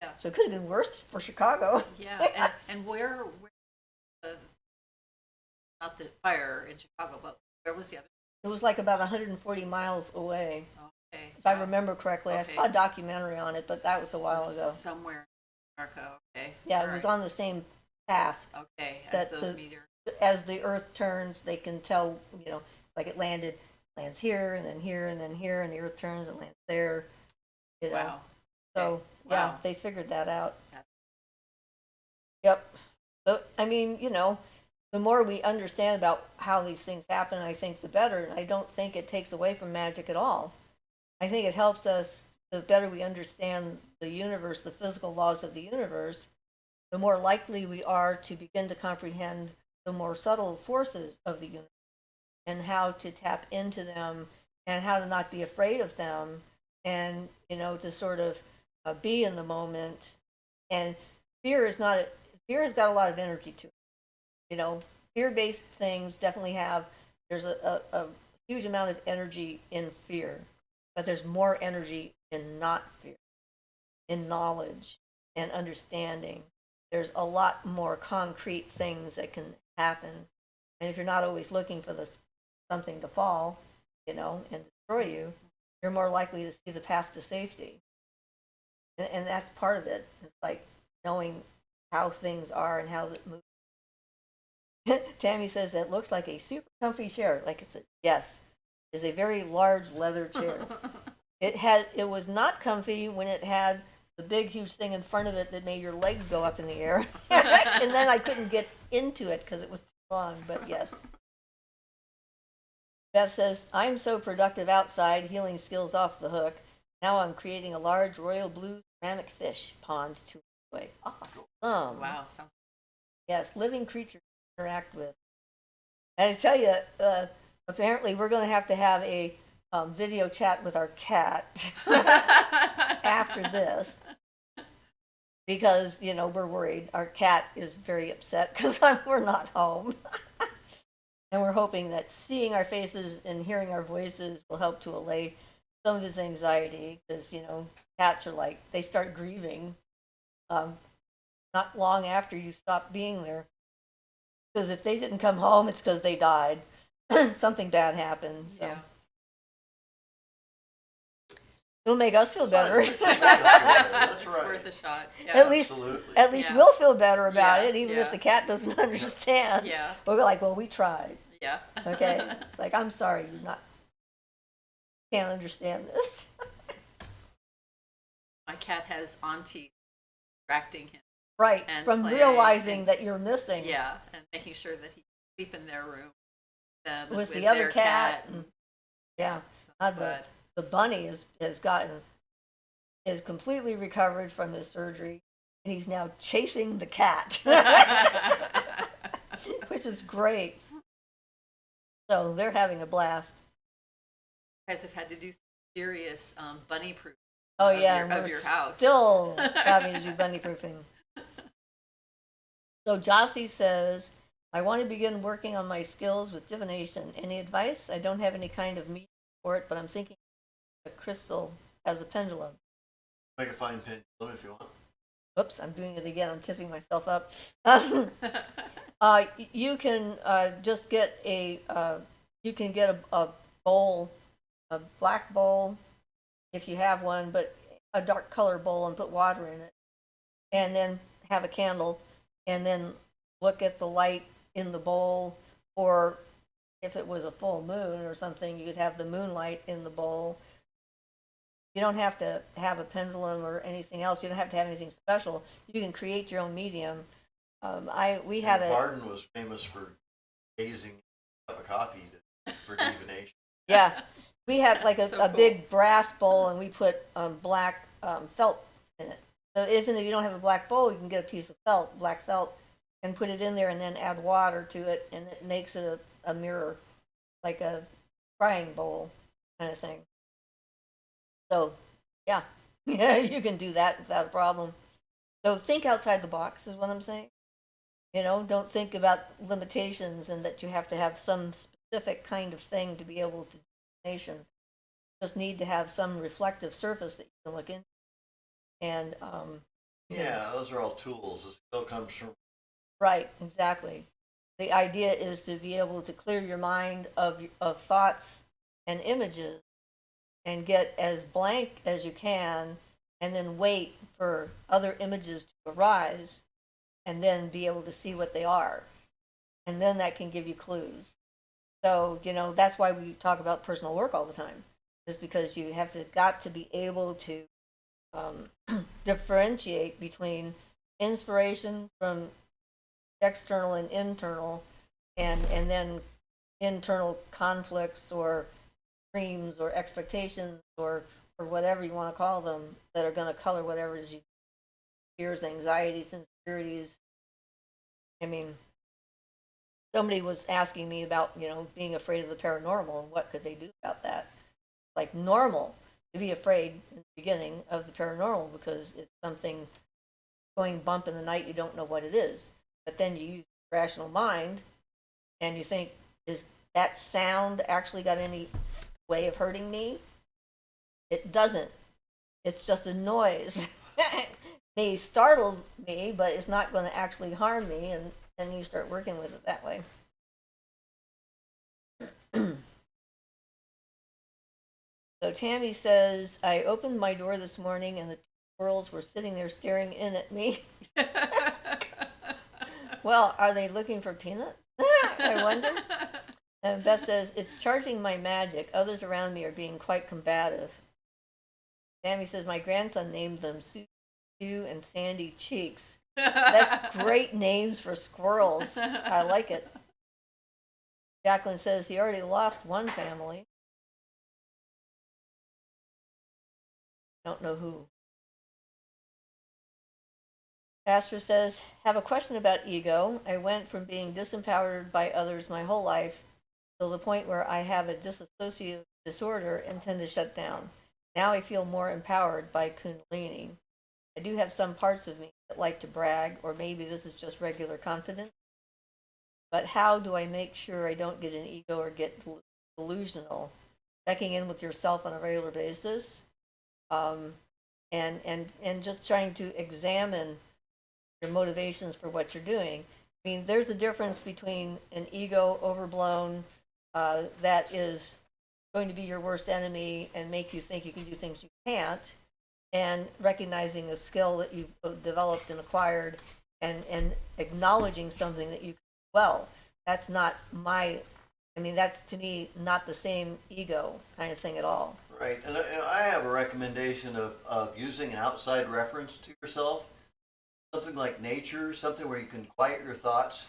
Yeah. So it could have been worse for Chicago. Yeah. And where not the fire in Chicago, but where was the other? It was like about 140 miles away, Okay. if I remember correctly. I Okay. saw a documentary on it, but that was a while ago. Somewhere in America. Okay. Yeah, All it was right. on the same path. Okay. that As those the- meteors. As the Earth turns, they can tell, you know, like it lands here, and then here, and then here, and the Earth turns and lands there. You know. Wow. So yeah, Wow. they figured that out. Yeah. Yep. So I mean, you know, the more we understand about how these things happen, I think the better. And I don't think it takes away from magic at all. I think it helps us. The better we understand the universe, the physical laws of the universe, the more likely we are to begin to comprehend the more subtle forces of the universe and how to tap into them and how to not be afraid of them and, to sort of be in the moment. And fear is not, fear has got a lot of energy to it. Fear-based things definitely have, there's a huge amount of energy in fear, but there's more energy in not fear, in knowledge and understanding. There's a lot more concrete things that can happen. And if you're not always looking for something to fall, and destroy you, you're more likely to see the path to safety. And that's part of it. It's like knowing how things are and how it moves. Tammy says that looks like a super comfy chair. Like it's yes, it's a very large leather chair. It was not comfy when it had the big huge thing in front of it that made your legs go up in the air. And then I couldn't get into it because it was too long, but yes. Beth says, I'm so productive outside, healing skills off the hook. Now I'm creating a large royal blue ceramic fish pond to enjoy. Awesome. Wow. Sounds. Yes, living creatures to interact with. And I tell you, apparently we're going to have a video chat with our cat after this. Because, we're worried. Our cat is very upset because we're not home. And we're hoping that seeing our faces and hearing our voices will help to allay some of his anxiety. Because, cats are like, they start grieving not long after you stop being there. Because if they didn't come home, it's because they died. Something bad happened. So. Yeah. It'll make us feel better. That's It's right. worth a shot. Yeah. At least Yeah. we'll feel better about Yeah, it, even yeah. if the cat doesn't understand. Yeah. But we're like, well, we tried. Yeah. Okay. It's like, I'm sorry, can't understand this. My cat has auntie distracting him. Right. And From playing realizing and- that you're missing. Yeah, and making sure that he can sleep in their room With the their other cat. and- Yeah. so, The bunny is completely recovered from his surgery, and he's now chasing the cat, which is great. So they're having a blast. You guys have had to do some serious bunny proof Oh of yeah, your- and of we're your house. still having to do bunny proofing. So Jossie says, I want to begin working on my skills with divination. Any advice? I don't have any kind of medium for it, but I'm thinking a crystal as a pendulum. Make a fine pendulum if you want. Oops, I'm doing it again. I'm tipping myself up. You can just get you can get a bowl, a black bowl, if you have one, but a dark color bowl, and put water in it, and then have a candle, and then look at the light in the bowl, or if it was a full moon or something, you could have the moonlight in the bowl. You don't have to have a pendulum or anything else. You don't have to have anything special. You can create your own medium. We had Barden was famous for gazing a cup of coffee for divination. Yeah, we had like So a cool. big brass bowl, and we put black felt in it. So even if you don't have a black bowl, you can get a piece of felt, black felt, and put it in there, and then add water to it, and it makes it a mirror, like a scrying bowl kind of thing. So, yeah, yeah, you can do that without a problem. So think outside the box is what I'm saying. Don't think about limitations and that you have to have some specific kind of thing to be able to do divination. Just need to have some reflective surface that you can look into. And Yeah, those are all tools. The skill comes from. right, exactly. The idea is to be able to clear your mind of thoughts and images and get as blank as you can, and then wait for other images to arise, and then be able to see what they are. And then that can give you clues. So, that's why we talk about personal work all the time, is because you got to be able to differentiate between inspiration from external and internal, and then internal conflicts or dreams or expectations or whatever you want to call them, that are going to color whatever it is you fears, anxieties, insecurities. I mean, somebody was asking me about, being afraid of the paranormal and what could they do about that. Like normal to be afraid in the beginning of the paranormal because it's something going bump in the night, you don't know what it is. But then you use your rational mind and you think, is that sound actually got any way of hurting me? It doesn't. It's just a noise. They startled me, but it's not going to actually harm me, and then you start working with it that way. So Tammy says, I opened my door this morning and the two squirrels were sitting there staring in at me. Well, are they looking for peanuts? I wonder. And Beth says, it's charging my magic. Others around me are being quite combative. Tammy says, my grandson named them Sue and Sandy Cheeks. That's great names for squirrels. I like it. Jacqueline says he already lost one family. Don't know who. Pastor says, have a question about ego. I went from being disempowered by others my whole life to the point where I have a dissociative disorder and tend to shut down. Now I feel more empowered by Kundalini. I do have some parts of me that like to brag, or maybe this is just regular confidence. But how do I make sure I don't get an ego or get delusional? Checking in with yourself on a regular basis, and just trying to examine your motivations for what you're doing. I mean, there's a difference between an ego overblown that is going to be your worst enemy and make you think you can do things you can't, and recognizing a skill that you've developed and acquired, and acknowledging something that you can do well. That's not that's to me not the same ego kind of thing at all. Right, and I have a recommendation of using an outside reference to yourself, something like nature, something where you can quiet your thoughts,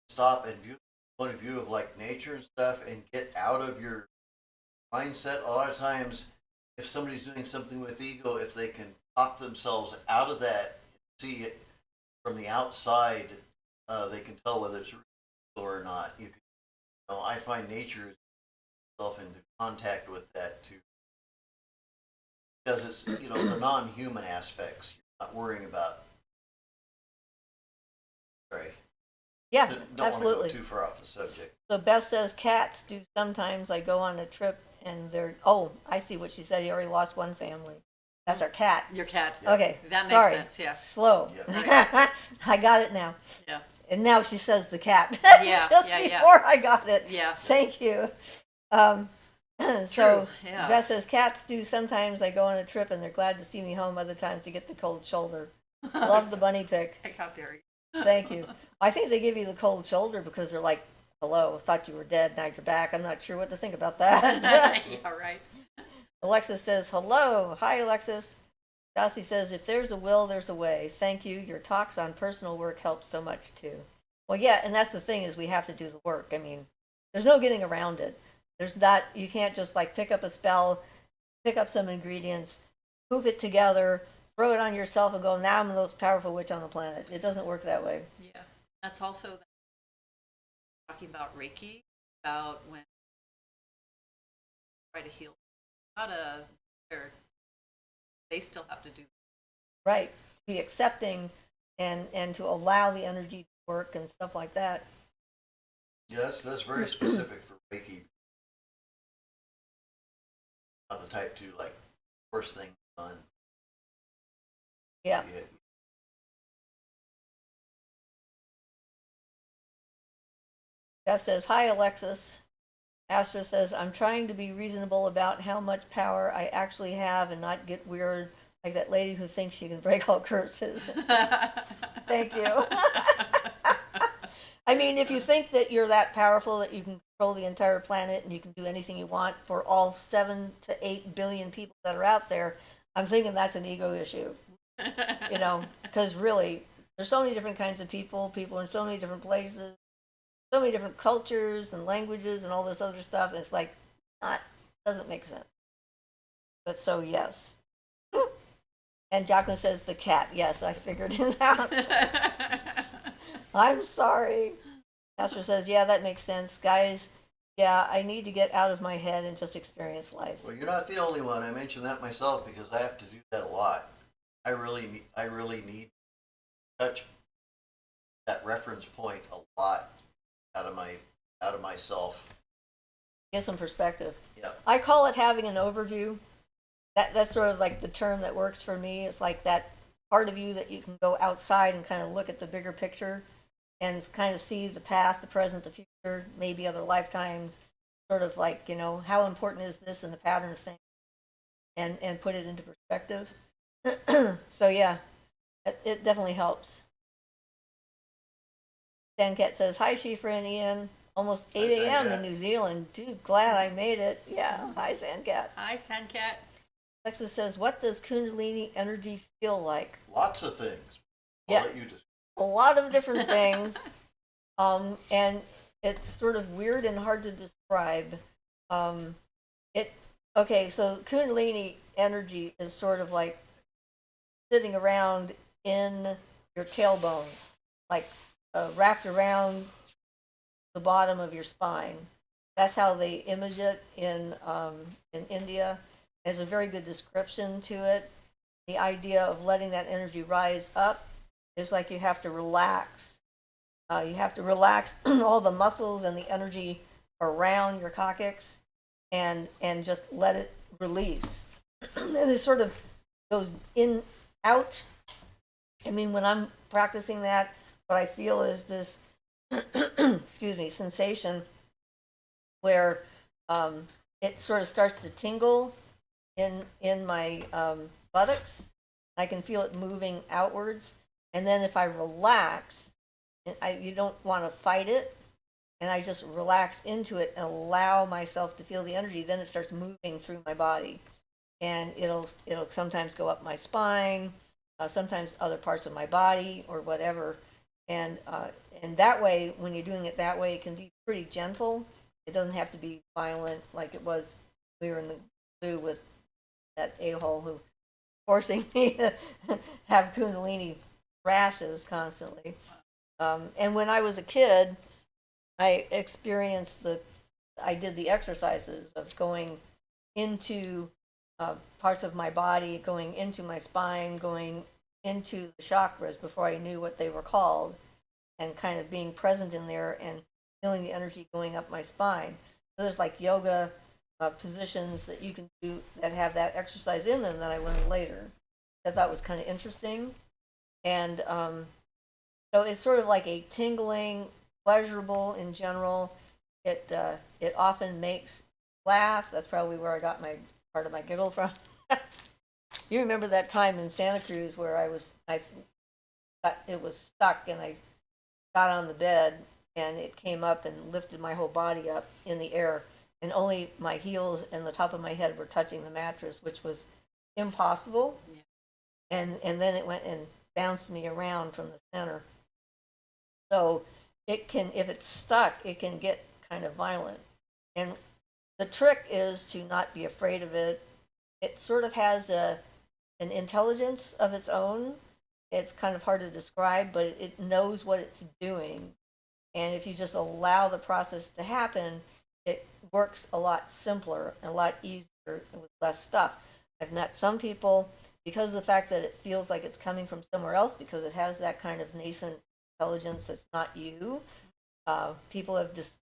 stop and view the point of view of like nature and stuff, and get out of your mindset. A lot of times, if somebody's doing something with ego, if they can pop themselves out of that, see it from the outside, they can tell whether it's real or not. I find nature is itself into contact with that too, because it's the non-human aspects. You're not worrying about. Sorry. Yeah, Don't absolutely. want to go too far off the subject. So Beth says cats do sometimes. I go on a trip and they're, oh, I see what she said. He already lost one family. That's our cat. Your cat. Yeah. Okay, That makes sorry. sense, yeah. Slow. Yeah. I got it now. Yeah. And now she says the cat. Yeah, Just yeah. before I got it. Yeah. Thank you. So True, yeah. Beth says cats do sometimes. I go on a trip and they're glad to see me home. Other times to get the cold shoulder. Love the bunny pic. How dare you? Thank you. I think they give you the cold shoulder because they're like, hello, thought you were dead, now you're back. I'm not sure what to think about that. Yeah, right. Alexis says, hello. Hi, Alexis. Jossie says, if there's a will, there's a way. Thank you. Your talks on personal work help so much too. Well, yeah, and that's the thing is we have to do the work. I mean, there's no getting around it. There's not, you can't just like pick up a spell, pick up some ingredients, poof it together, throw it on yourself and go, now I'm the most powerful witch on the planet. It doesn't work that way. Yeah. That's also talking about Reiki, about when try to heal. They still have to do. Right. To be accepting and to allow the energy to work and stuff like that. Yes, that's very specific for Reiki. Not the type to like force things on. Yeah. Beth says, hi, Alexis. Astra says, I'm trying to be reasonable about how much power I actually have and not get weird like that lady who thinks she can break all curses. Thank you. I mean, if you think that you're that powerful that you can control the entire planet and you can do anything you want for all 7 to 8 billion people that are out there, I'm thinking that's an ego issue. Because really, there's so many different kinds of people in so many different places, so many different cultures and languages and all this other stuff. And it's like, doesn't make sense. But so, yes. And Jacqueline says the cat. Yes, I figured it out. I'm sorry. Pastor says, yeah, that makes sense. Guys, yeah, I need to get out of my head and just experience life. Well, you're not the only one. I mentioned that myself because I have to do that a lot. I really need to touch that reference point a lot out of myself. Get some perspective. Yeah. I call it having an overview. That's sort of like the term that works for me. It's like that part of you that you can go outside and kind of look at the bigger picture and kind of see the past, the present, the future, maybe other lifetimes, sort of like, how important is this in the pattern of things, and put it into perspective. So yeah, it definitely helps. Sanket says, hi, Siofra and Ian. Almost 8 a.m. in New Zealand. Dude, glad I made it. Yeah, hi, Sanket. Hi, Sandcat. Alexis says, what does Kundalini energy feel like? Lots of things. I'll Yeah. let you just. A lot of different things. And it's sort of weird and hard to describe. Um, okay, so Kundalini energy is sort of like sitting around in your tailbone, like wrapped around the bottom of your spine. That's how they image it in India. There's a very good description to it. The idea of letting that energy rise up is like you have to relax. You have to relax all the muscles and the energy around your coccyx, and just let it release. And it sort of goes in, out. I mean, when I'm practicing that, what I feel is this, excuse me, sensation where it sort of starts to tingle in my buttocks. I can feel it moving outwards, and then if I relax, you don't want to fight it, and I just relax into it and allow myself to feel the energy. Then it starts moving through my body, and it'll sometimes go up my spine, sometimes other parts of my body or whatever, and that way, when you're doing it that way, it can be pretty gentle. It doesn't have to be violent like it was. We were in the zoo with that a-hole who forcing me to have Kundalini rashes constantly. And when I was a kid, I did the exercises of going into parts of my body, going into my spine, going into the chakras before I knew what they were called, and kind of being present in there and feeling the energy going up my spine. So there's like yoga positions that you can do that have that exercise in them that I learned later. I thought was kind of interesting. And so it's sort of like a tingling, pleasurable in general. It often makes laugh. That's probably where I got my part of my giggle from. You remember that time in Santa Cruz where it was stuck, and I got on the bed and it came up and lifted my whole body up in the air, and only my heels and the top of my head were touching the mattress, which was impossible. Yeah. And then it went and bounced me around from the center. So it can, if it's stuck, it can get kind of violent. And the trick is to not be afraid of it. It sort of has an intelligence of its own. It's kind of hard to describe, but it knows what it's doing. And if you just allow the process to happen, it works a lot simpler and a lot easier with less stuff. I've met some people, because of the fact that it feels like it's coming from somewhere else, because it has that kind of nascent intelligence that's not you. People have just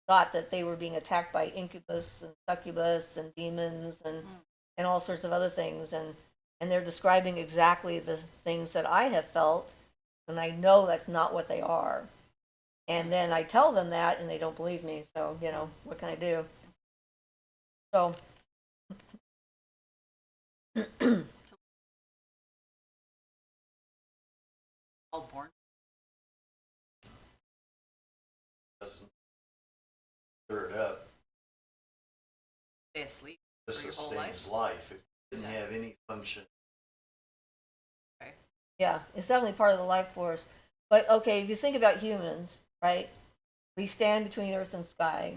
thought that they were being attacked by incubus and succubus and demons and all sorts of other things, and they're describing exactly the things that I have felt, and I know that's not what they are. And then I tell them that, and they don't believe me. So, what can I do? So, All born. Doesn't stir it up. Stay asleep This for your whole sustains life. life. If it didn't have any function. Okay. yeah, it's definitely part of the life force. But okay, if you think about humans, right? We stand between earth and sky.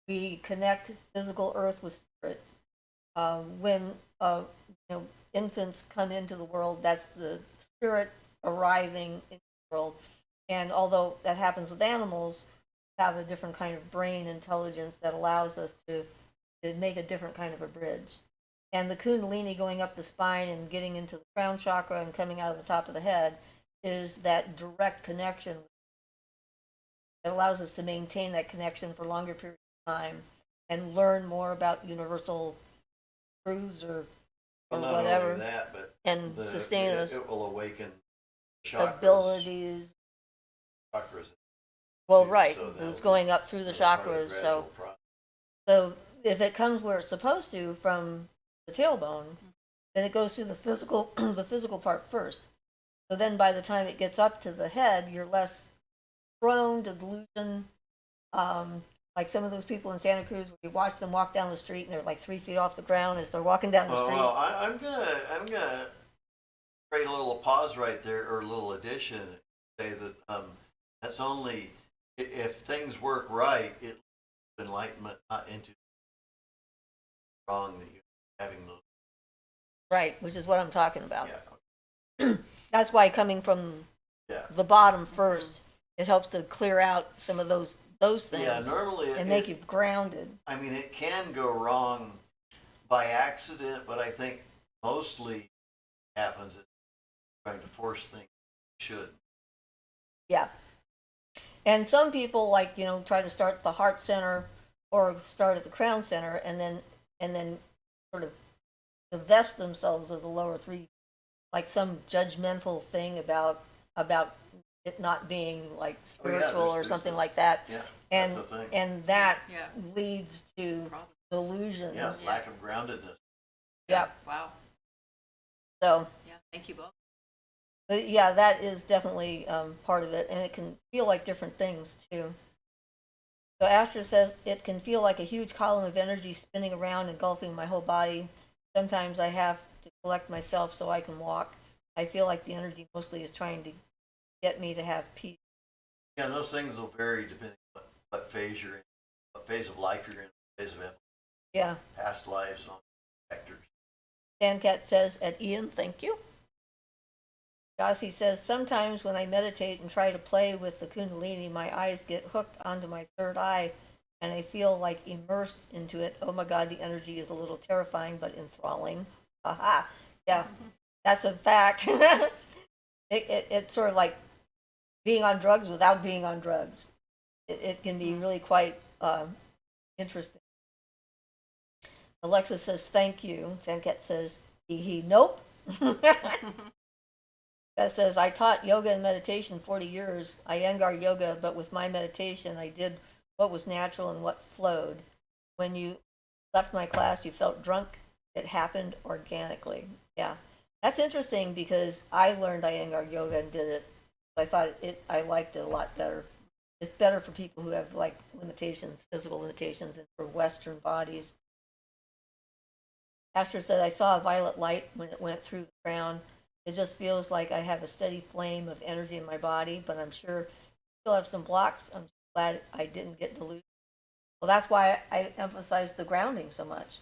We connect physical earth with spirit. When infants come into the world, that's the spirit arriving in the world. And although that happens with animals, have a different kind of brain intelligence that allows us to make a different kind of a bridge. And the kundalini going up the spine and getting into the crown chakra and coming out of the top of the head is that direct connection. It allows us to maintain that connection for longer periods of time and learn more about universal truths or Well, not whatever, only that, but and sustain us it will awaken chakras, abilities. chakras Well, too, right, so it's that'll going up through the be part of chakras. the So, gradual process. so if it comes where it's supposed to from the tailbone, then it goes through the physical, the physical part first. So then, by the time it gets up to the head, you're less prone to delusion. Like some of those people in Santa Cruz, where you watch them walk down the street and they're like 3 feet off the ground as they're walking down the street. Well, I'm gonna create a little pause right there, or a little addition. Say that that's only if things work right. It enlightenment, not into wrong that you're having those. Right, which is what I'm talking about. Yeah, That's why coming from yeah, the bottom first, it helps to clear out some of those things. yeah. Normally, and make you grounded. I mean, it can go wrong by accident, but I think mostly happens is trying to force things should. Yeah. And some people like, try to start at the heart center or start at the crown center and then sort of divest themselves of the lower three, like some judgmental thing about it not being like spiritual or there's something this- like that. Yeah, And that's a thing. and that Yeah. leads to Problem. delusions. Yeah, lack of groundedness. Yeah. Wow. So Yeah, thank you both. yeah, that is definitely part of it, and it can feel like different things too. So Asher says it can feel like a huge column of energy spinning around, engulfing my whole body. Sometimes I have to collect myself so I can walk. I feel like the energy mostly is trying to get me to have peace. Yeah, those things will vary depending on what phase you're in, what phase of life you're in, phase of Yeah. past lives, on factors. Sandcat says, at Ian, thank you. Yossi says, sometimes when I meditate and try to play with the Kundalini, my eyes get hooked onto my third eye and I feel like immersed into it. Oh my God, the energy is a little terrifying but enthralling. Aha. Yeah, that's a fact. It's sort of like being on drugs without being on drugs. It can be really quite interesting. Alexa says, thank you. Sanket says, nope. That says, I taught yoga and meditation 40 years. Iyengar yoga, but with my meditation, I did what was natural and what flowed. When you left my class, you felt drunk. It happened organically. Yeah. That's interesting because I learned Iyengar yoga and did it. I thought I liked it a lot better. It's better for people who have like limitations, physical limitations, and for Western bodies. Asher said, I saw a violet light when it went through the crown. It just feels like I have a steady flame of energy in my body, but I'm sure I still have some blocks. I'm glad I didn't get diluted. Well, that's why I emphasize the grounding so much.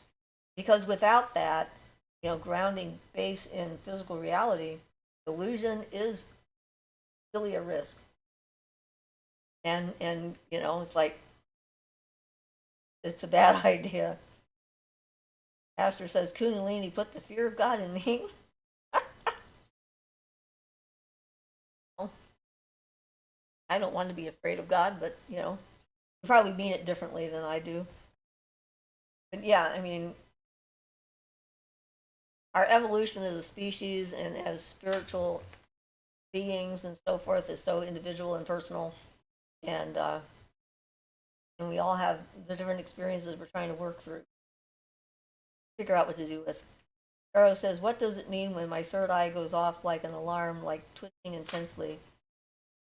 Because without that, grounding base in physical reality, delusion is really a risk. And it's like, it's a bad idea. Pastor says, Kundalini put the fear of God in me. I don't want to be afraid of God, but you probably mean it differently than I do. But yeah, I mean, our evolution as a species and as spiritual beings and so forth is so individual and personal, and we all have the different experiences we're trying to work through, figure out what to do with. Arrow says, what does it mean when my third eye goes off like an alarm, like twitching intensely?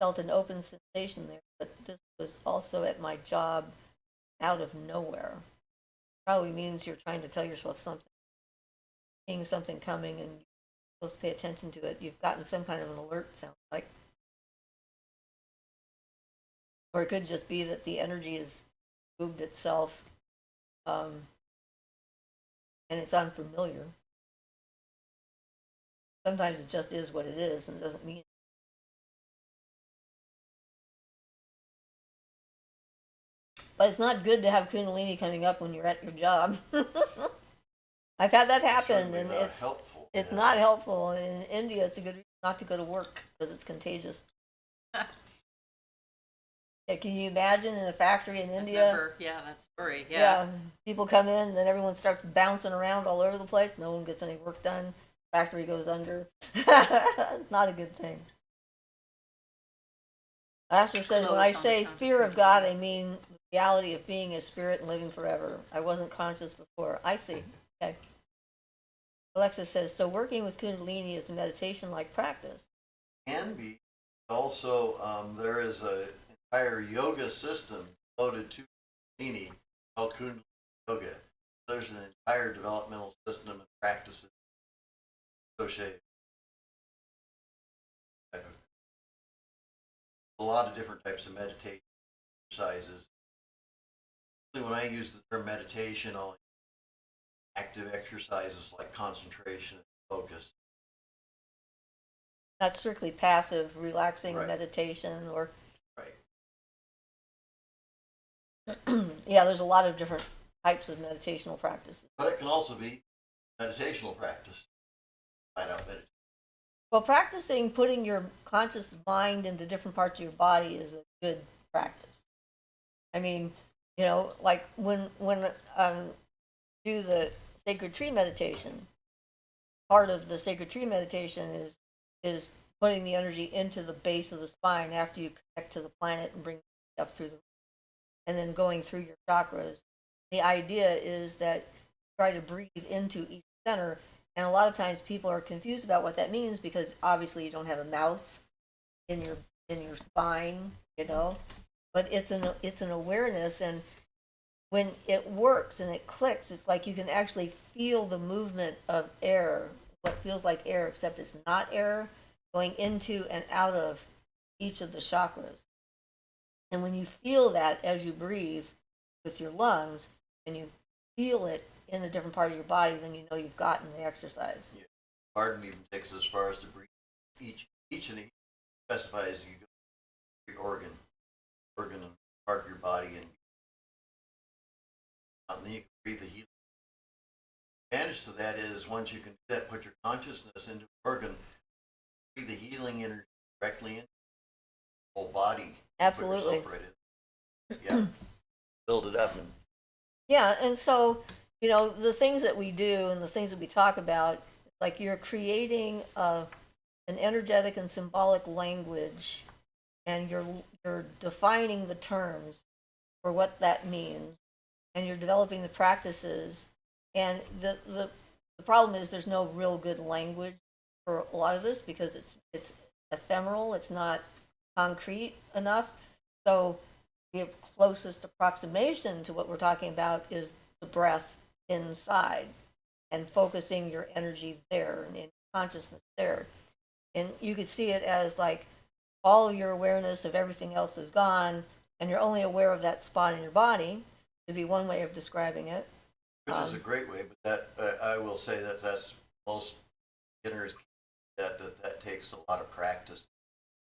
Felt an open sensation there, but this was also at my job out of nowhere. Probably means you're trying to tell yourself something, seeing something coming, and you're supposed to pay attention to it. You've gotten some kind of an alert, sounds like. Or it could just be that the energy has moved itself, and it's unfamiliar. Sometimes it just is what it is and it doesn't mean But it's not good to have Kundalini coming up when you're at your job. I've had that happen, Certainly and not helpful. it's Yeah. not helpful. In India, it's a good reason not to go to work because it's contagious. Yeah, can you imagine in a factory in India? Remember, yeah, that story. Yeah. Yeah, people come in, then everyone starts bouncing around all over the place. No one gets any work done. Factory goes under. Not a good thing. Pastor says, when I Closed on say account of fear of God, Kundalini. I mean the reality of being a spirit and living forever. I wasn't conscious before. I see. Okay. Alexa says, so working with Kundalini is a meditation-like practice. Can be. Also, there is an entire yoga system devoted to Kundalini called Kundalini Yoga. There's an entire developmental system and practices associated. A lot of different types of meditation exercises. When I use the term meditation, I'll active exercises like concentration and focus. Not strictly passive, relaxing Right. meditation or Right. yeah, there's a lot of different types of meditational practices. But it can also be meditational practice. Flat out meditation. Well, practicing putting your conscious mind into different parts of your body is a good practice. I mean, you know, like when do the sacred tree meditation, part of the sacred tree meditation is putting the energy into the base of the spine after you connect to the planet and bring it up through the, and then going through your chakras. The idea is that you try to breathe into each center, and a lot of times people are confused about what that means because obviously you don't have a mouth in your spine, you know. But it's an awareness, and when it works and it clicks, it's like you can actually feel the movement of air, what feels like air, except it's not air, going into and out of each of the chakras. And when you feel that as you breathe with your lungs, and you feel it in a different part of your body, then you know you've gotten the exercise. Yeah. Pardon even takes it as far as to breathe each and each specifies you go to every organ and part of your body, and then you can breathe the healing. The advantage to that is once you can do that, put your consciousness into an organ, breathe the healing energy directly into the whole body. Absolutely. Put yourself right in. Yeah. Build it up. And Yeah, and so, you know, the things that we do and the things that we talk about, like you're creating an energetic and symbolic language, and you're defining the terms for what that means, and you're developing the practices. And the problem is there's no real good language for a lot of this because it's ephemeral, it's not concrete enough. So the closest approximation to what we're talking about is the breath inside and focusing your energy there and consciousness there. And you could see it as like all of your awareness of everything else is gone, and you're only aware of that spot in your body, would be one way of describing it. which is a great way, but that I will say that's most beginners that takes a lot of practice.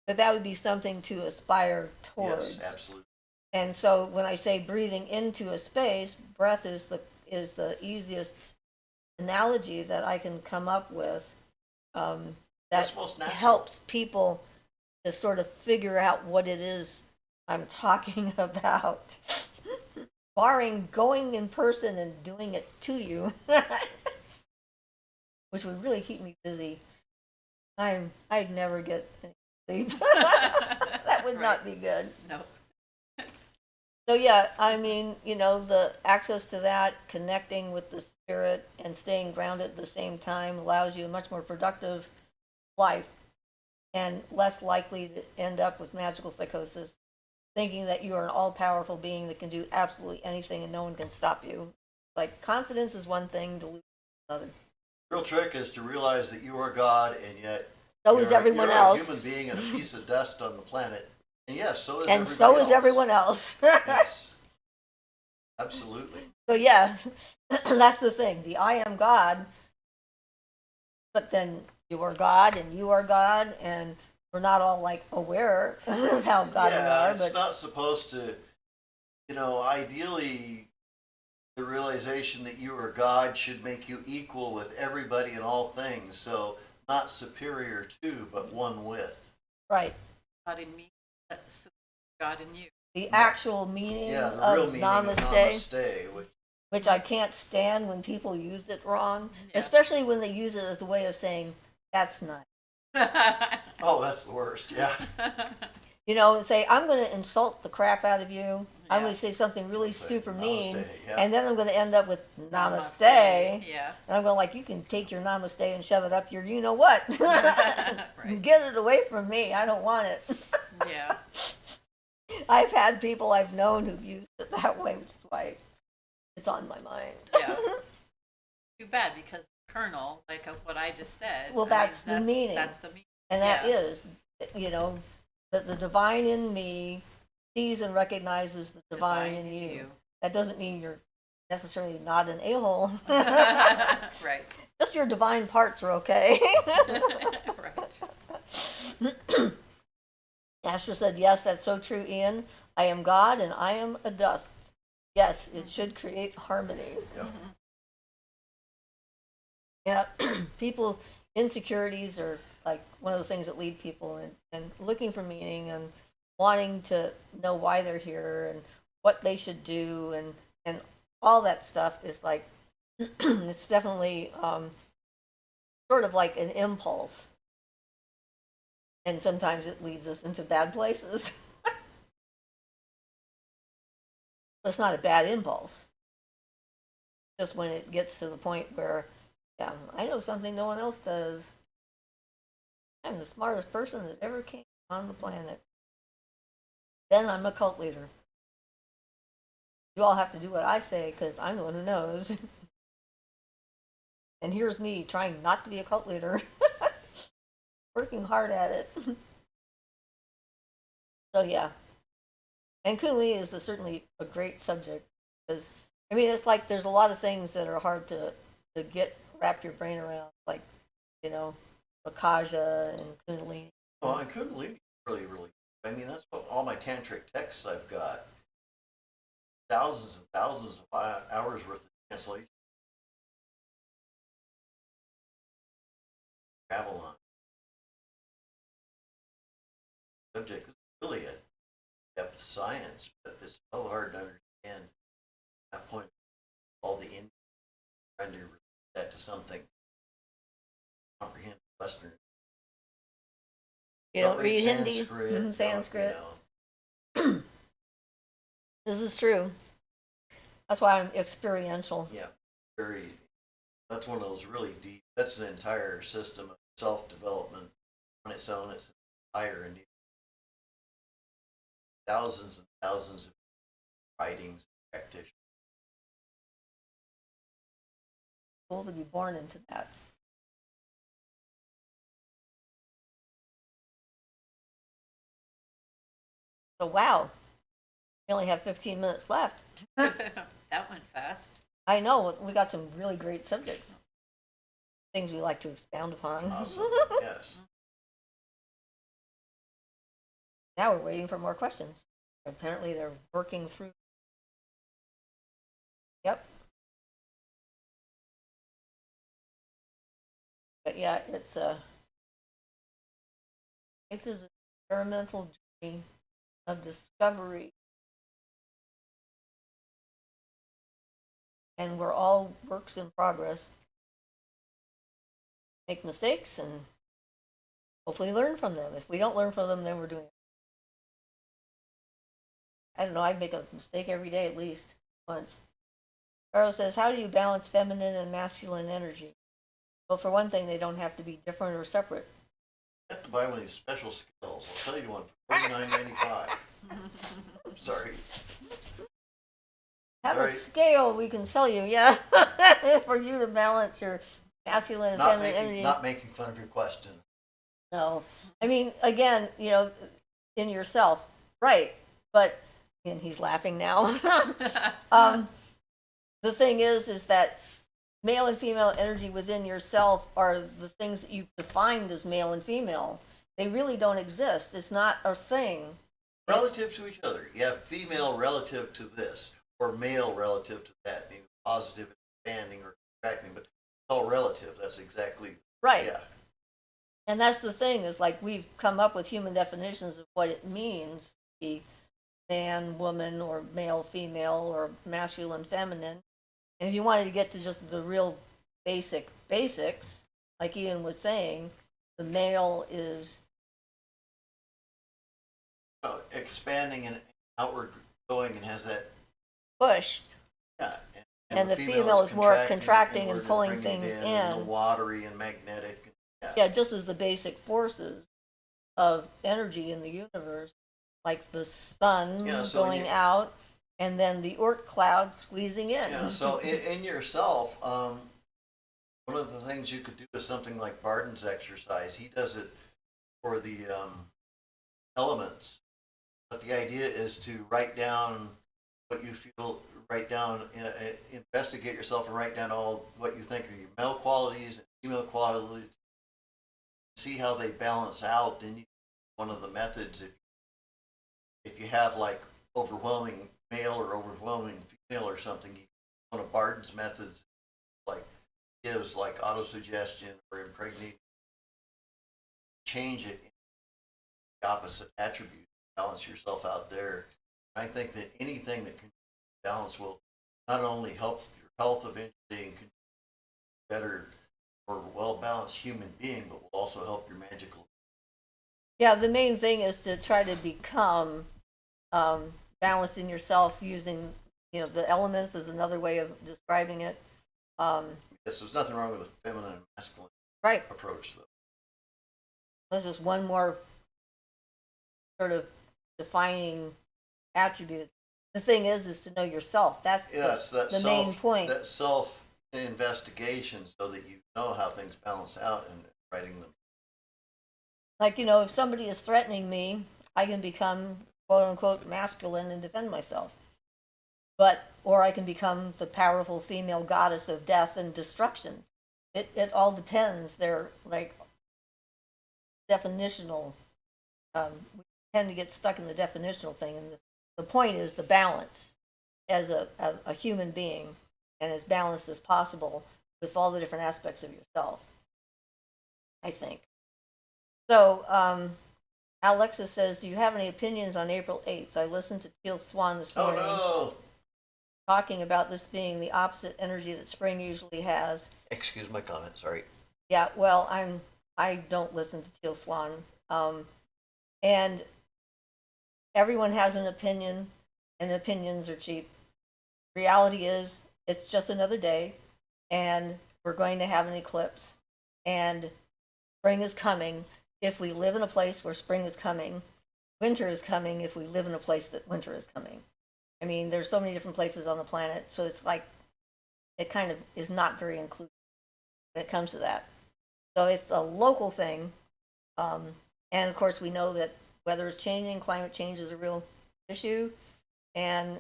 But that would be something to aspire towards. Yes, absolutely. And so when I say breathing into a space, breath is the easiest analogy that I can come up with that That's most natural. helps people to sort of figure out what it is I'm talking about. Barring going in person and doing it to you, which would really keep me busy. I'd never get any sleep. That would not be good. No. So yeah, I mean, you know, the access to that, connecting with the spirit and staying grounded at the same time allows you a much more productive life and less likely to end up with magical psychosis, thinking that you are an all-powerful being that can do absolutely anything and no one can stop you. Like, confidence is one thing, delusion is another. The real trick is to realize that you are God, and yet So is everyone you're else. a human being and a piece of dust on the planet. And yes, so is And everybody so is else. everyone else. Yes, absolutely. So yeah, that's the thing. The I am God, but then you are God and you are God, and we're not all like aware of how God we Yeah, are. it's But not supposed to. ideally, the realization that you are God should make you equal with everybody in all things. So not superior to, but one with. Right. God in me, so God in you. The actual meaning Yeah, the of real meaning namaste, of namaste, which I can't stand when people use it wrong, Yeah. especially when they use it as a way of saying, that's nice. oh, that's the worst. Yeah. And say, I'm going to insult the crap out of you. I'm Yeah. going to say something really Say super mean. namaste, yeah. And then I'm going to end up with namaste. Yeah. And I'm going like, you can take your namaste and shove it up your you-know-what. Right. Get it away from me. I don't want it. Yeah. I've had people I've known who've used it that way, which is why it's on my mind. Yeah. Too bad, because the kernel, like of what I just said. Well, that's the meaning. That's the meaning. And that Yeah. is, that the divine in me sees and recognizes the divine in you. That doesn't mean you're necessarily not an a-hole. Right. Just your divine parts are okay. Right. Asher said, yes, that's so true, Ian. I am God and I am a dust. Yes, it should create harmony. Yep. Yeah, people, insecurities are like one of the things that lead people and looking for meaning and wanting to know why they're here and what they should do and all that stuff is like, it's definitely sort of like an impulse. And sometimes it leads us into bad places. But it's not a bad impulse. Just when it gets to the point where, yeah, I know something no one else does. I'm the smartest person that ever came on the planet. Then I'm a cult leader. You all have to do what I say because I'm the one who knows. And here's me trying not to be a cult leader. Working hard at it. So yeah. And Kundalini is certainly a great subject because, I mean, it's like there's a lot of things that are hard to wrap your brain around, like, Akaja and Kundalini. Well, and Kundalini really, I mean, that's what all my tantric texts I've got. Thousands and thousands of hours worth of translation. Travel on. Subject is really a depth science, but it's so hard to understand at that point. All the Indians trying to relate that to something comprehend Western. You don't read Hindi, Sanskrit. Sanskrit. This is true. That's why I'm experiential. Yeah, very. That's one of those really deep. That's an entire system of self-development on its own. It's entire and thousands and thousands of writings, practitioners. Cool to be born into that. So wow, we only have 15 minutes left. That went fast. I know, we got some really great subjects. Things we like to expound upon. Awesome. Yes. Now we're waiting for more questions. Apparently they're working through. Yep. But yeah, it's life is an experimental journey of discovery. And we're all works in progress. Make mistakes and hopefully learn from them. If we don't learn from them, then we're doing it. I don't know, I make a mistake every day at least once. Carlos says, how do you balance feminine and masculine energy? Well, for one thing, they don't have to be different or separate. You have to buy one of these special skills. I'll tell you one for $49.95. I'm sorry. Have All a right. scale we can sell you, yeah, for you to balance your masculine and Not feminine energy. making, not making fun of your question. No, I mean, again, in yourself, right? But and he's laughing now. The thing is that male and female energy within yourself are the things that you've defined as male and female. They really don't exist. It's not a thing. Relative to each other. You have female relative to this, or male relative to that, being positive, expanding, or contracting, but it's all relative. That's exactly, Right. yeah. And that's the thing, is like we've come up with human definitions of what it means to be man, woman, or male, female, or masculine, feminine. And if you wanted to get to just the real basics, like Ian was saying, the male is Expanding and outward going and has that, push, yeah. and the female is more contracting and inward pulling bringing things it and the in. watery and magnetic. Yeah. Yeah, just as the basic forces of energy in the universe, like the sun Yeah, so going out and then the Oort cloud squeezing in. Yeah, so in yourself, one of the things you could do is something like Barton's exercise. He does it for the elements. But the idea is to write down what you feel, write down, investigate yourself and write down all what you think are your male qualities and female qualities. See how they balance out. Then one of the methods, if you have like overwhelming male or overwhelming female or something, one of Barton's methods like gives like autosuggestion or impregnate, change it in the opposite attribute, balance yourself out there. I think that anything that can balance will not only help your health eventually and can better or well balanced human being, but will also help your magical. Yeah, the main thing is to try to become balanced in yourself using, the elements is another way of describing it. Yes, there's nothing wrong with a feminine and masculine Right. approach, though. There's just one more sort of defining attribute. The thing is to know yourself. That's Yes, the main point. That self investigation, so that you know how things balance out and writing them. Like, if somebody is threatening me, I can become quote unquote masculine and defend myself. Or I can become the powerful female goddess of death and destruction. It all depends. They're like definitional. We tend to get stuck in the definitional thing. And the point is the balance as a human being, and as balanced as possible with all the different aspects of yourself, I think. So, Alexa says, do you have any opinions on April 8th? I listened to Teal Swan this morning. Oh, no. Talking about this being the opposite energy that spring usually has. Excuse my comment, sorry. Yeah, well, I don't listen to Teal Swan. And everyone has an opinion, and opinions are cheap. Reality is, it's just another day, and we're going to have an eclipse, and spring is coming if we live in a place where spring is coming. Winter is coming if we live in a place that winter is coming. I mean, there's so many different places on the planet, so it's like, it kind of is not very inclusive when it comes to that. So it's a local thing. And of course, we know that weather is changing, climate change is a real issue. And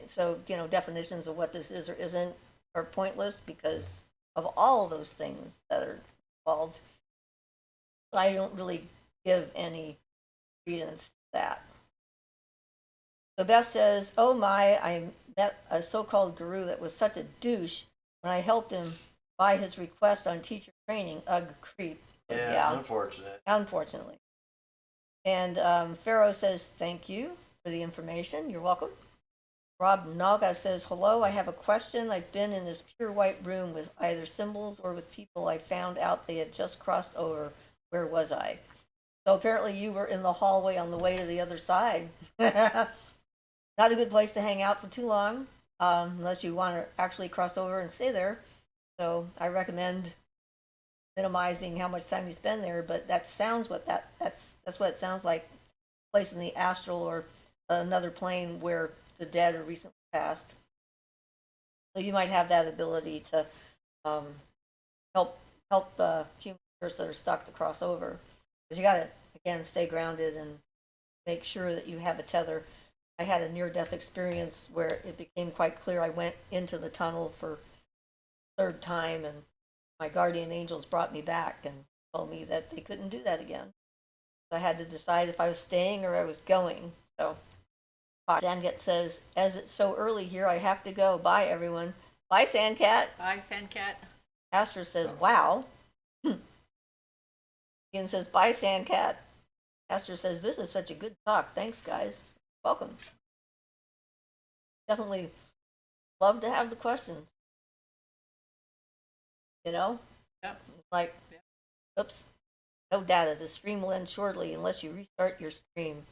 so, definitions of what this is or isn't are pointless because of all of those things that are involved. So I don't really give any credence to that. So Beth says, oh my, I met a so-called guru that was such a douche when I helped him buy his request on teacher training. Ugh, creep. Yeah, unfortunate. Unfortunately. And Pharaoh says, thank you for the information. You're welcome. Rob Naga says, hello, I have a question. I've been in this pure white room with either symbols or with people. I found out they had just crossed over. Where was I? So apparently you were in the hallway on the way to the other side. Not a good place to hang out for too long, unless you want to actually cross over and stay there. So I recommend minimizing how much time you spend there. But that sounds that's what it sounds like. A place in the astral or another plane where the dead are recently passed. So you might have that ability to help humans that are stuck to cross over. Because you got to again stay grounded and make sure that you have a tether. I had a near-death experience where it became quite clear. I went into the tunnel for the third time, and my guardian angels brought me back and told me that they couldn't do that again. I had to decide if I was staying or I was going. So Sandcat says, as it's so early here, I have to go. Bye, everyone. Bye, Sandcat. Bye, Sandcat. Astor says, wow. Ian says, bye, Sandcat. Astor says, this is such a good talk. Thanks, guys. Welcome. Definitely love to have the questions. You know? Yep. Like, Yep. oops, no data. The stream will end shortly unless you restart your stream.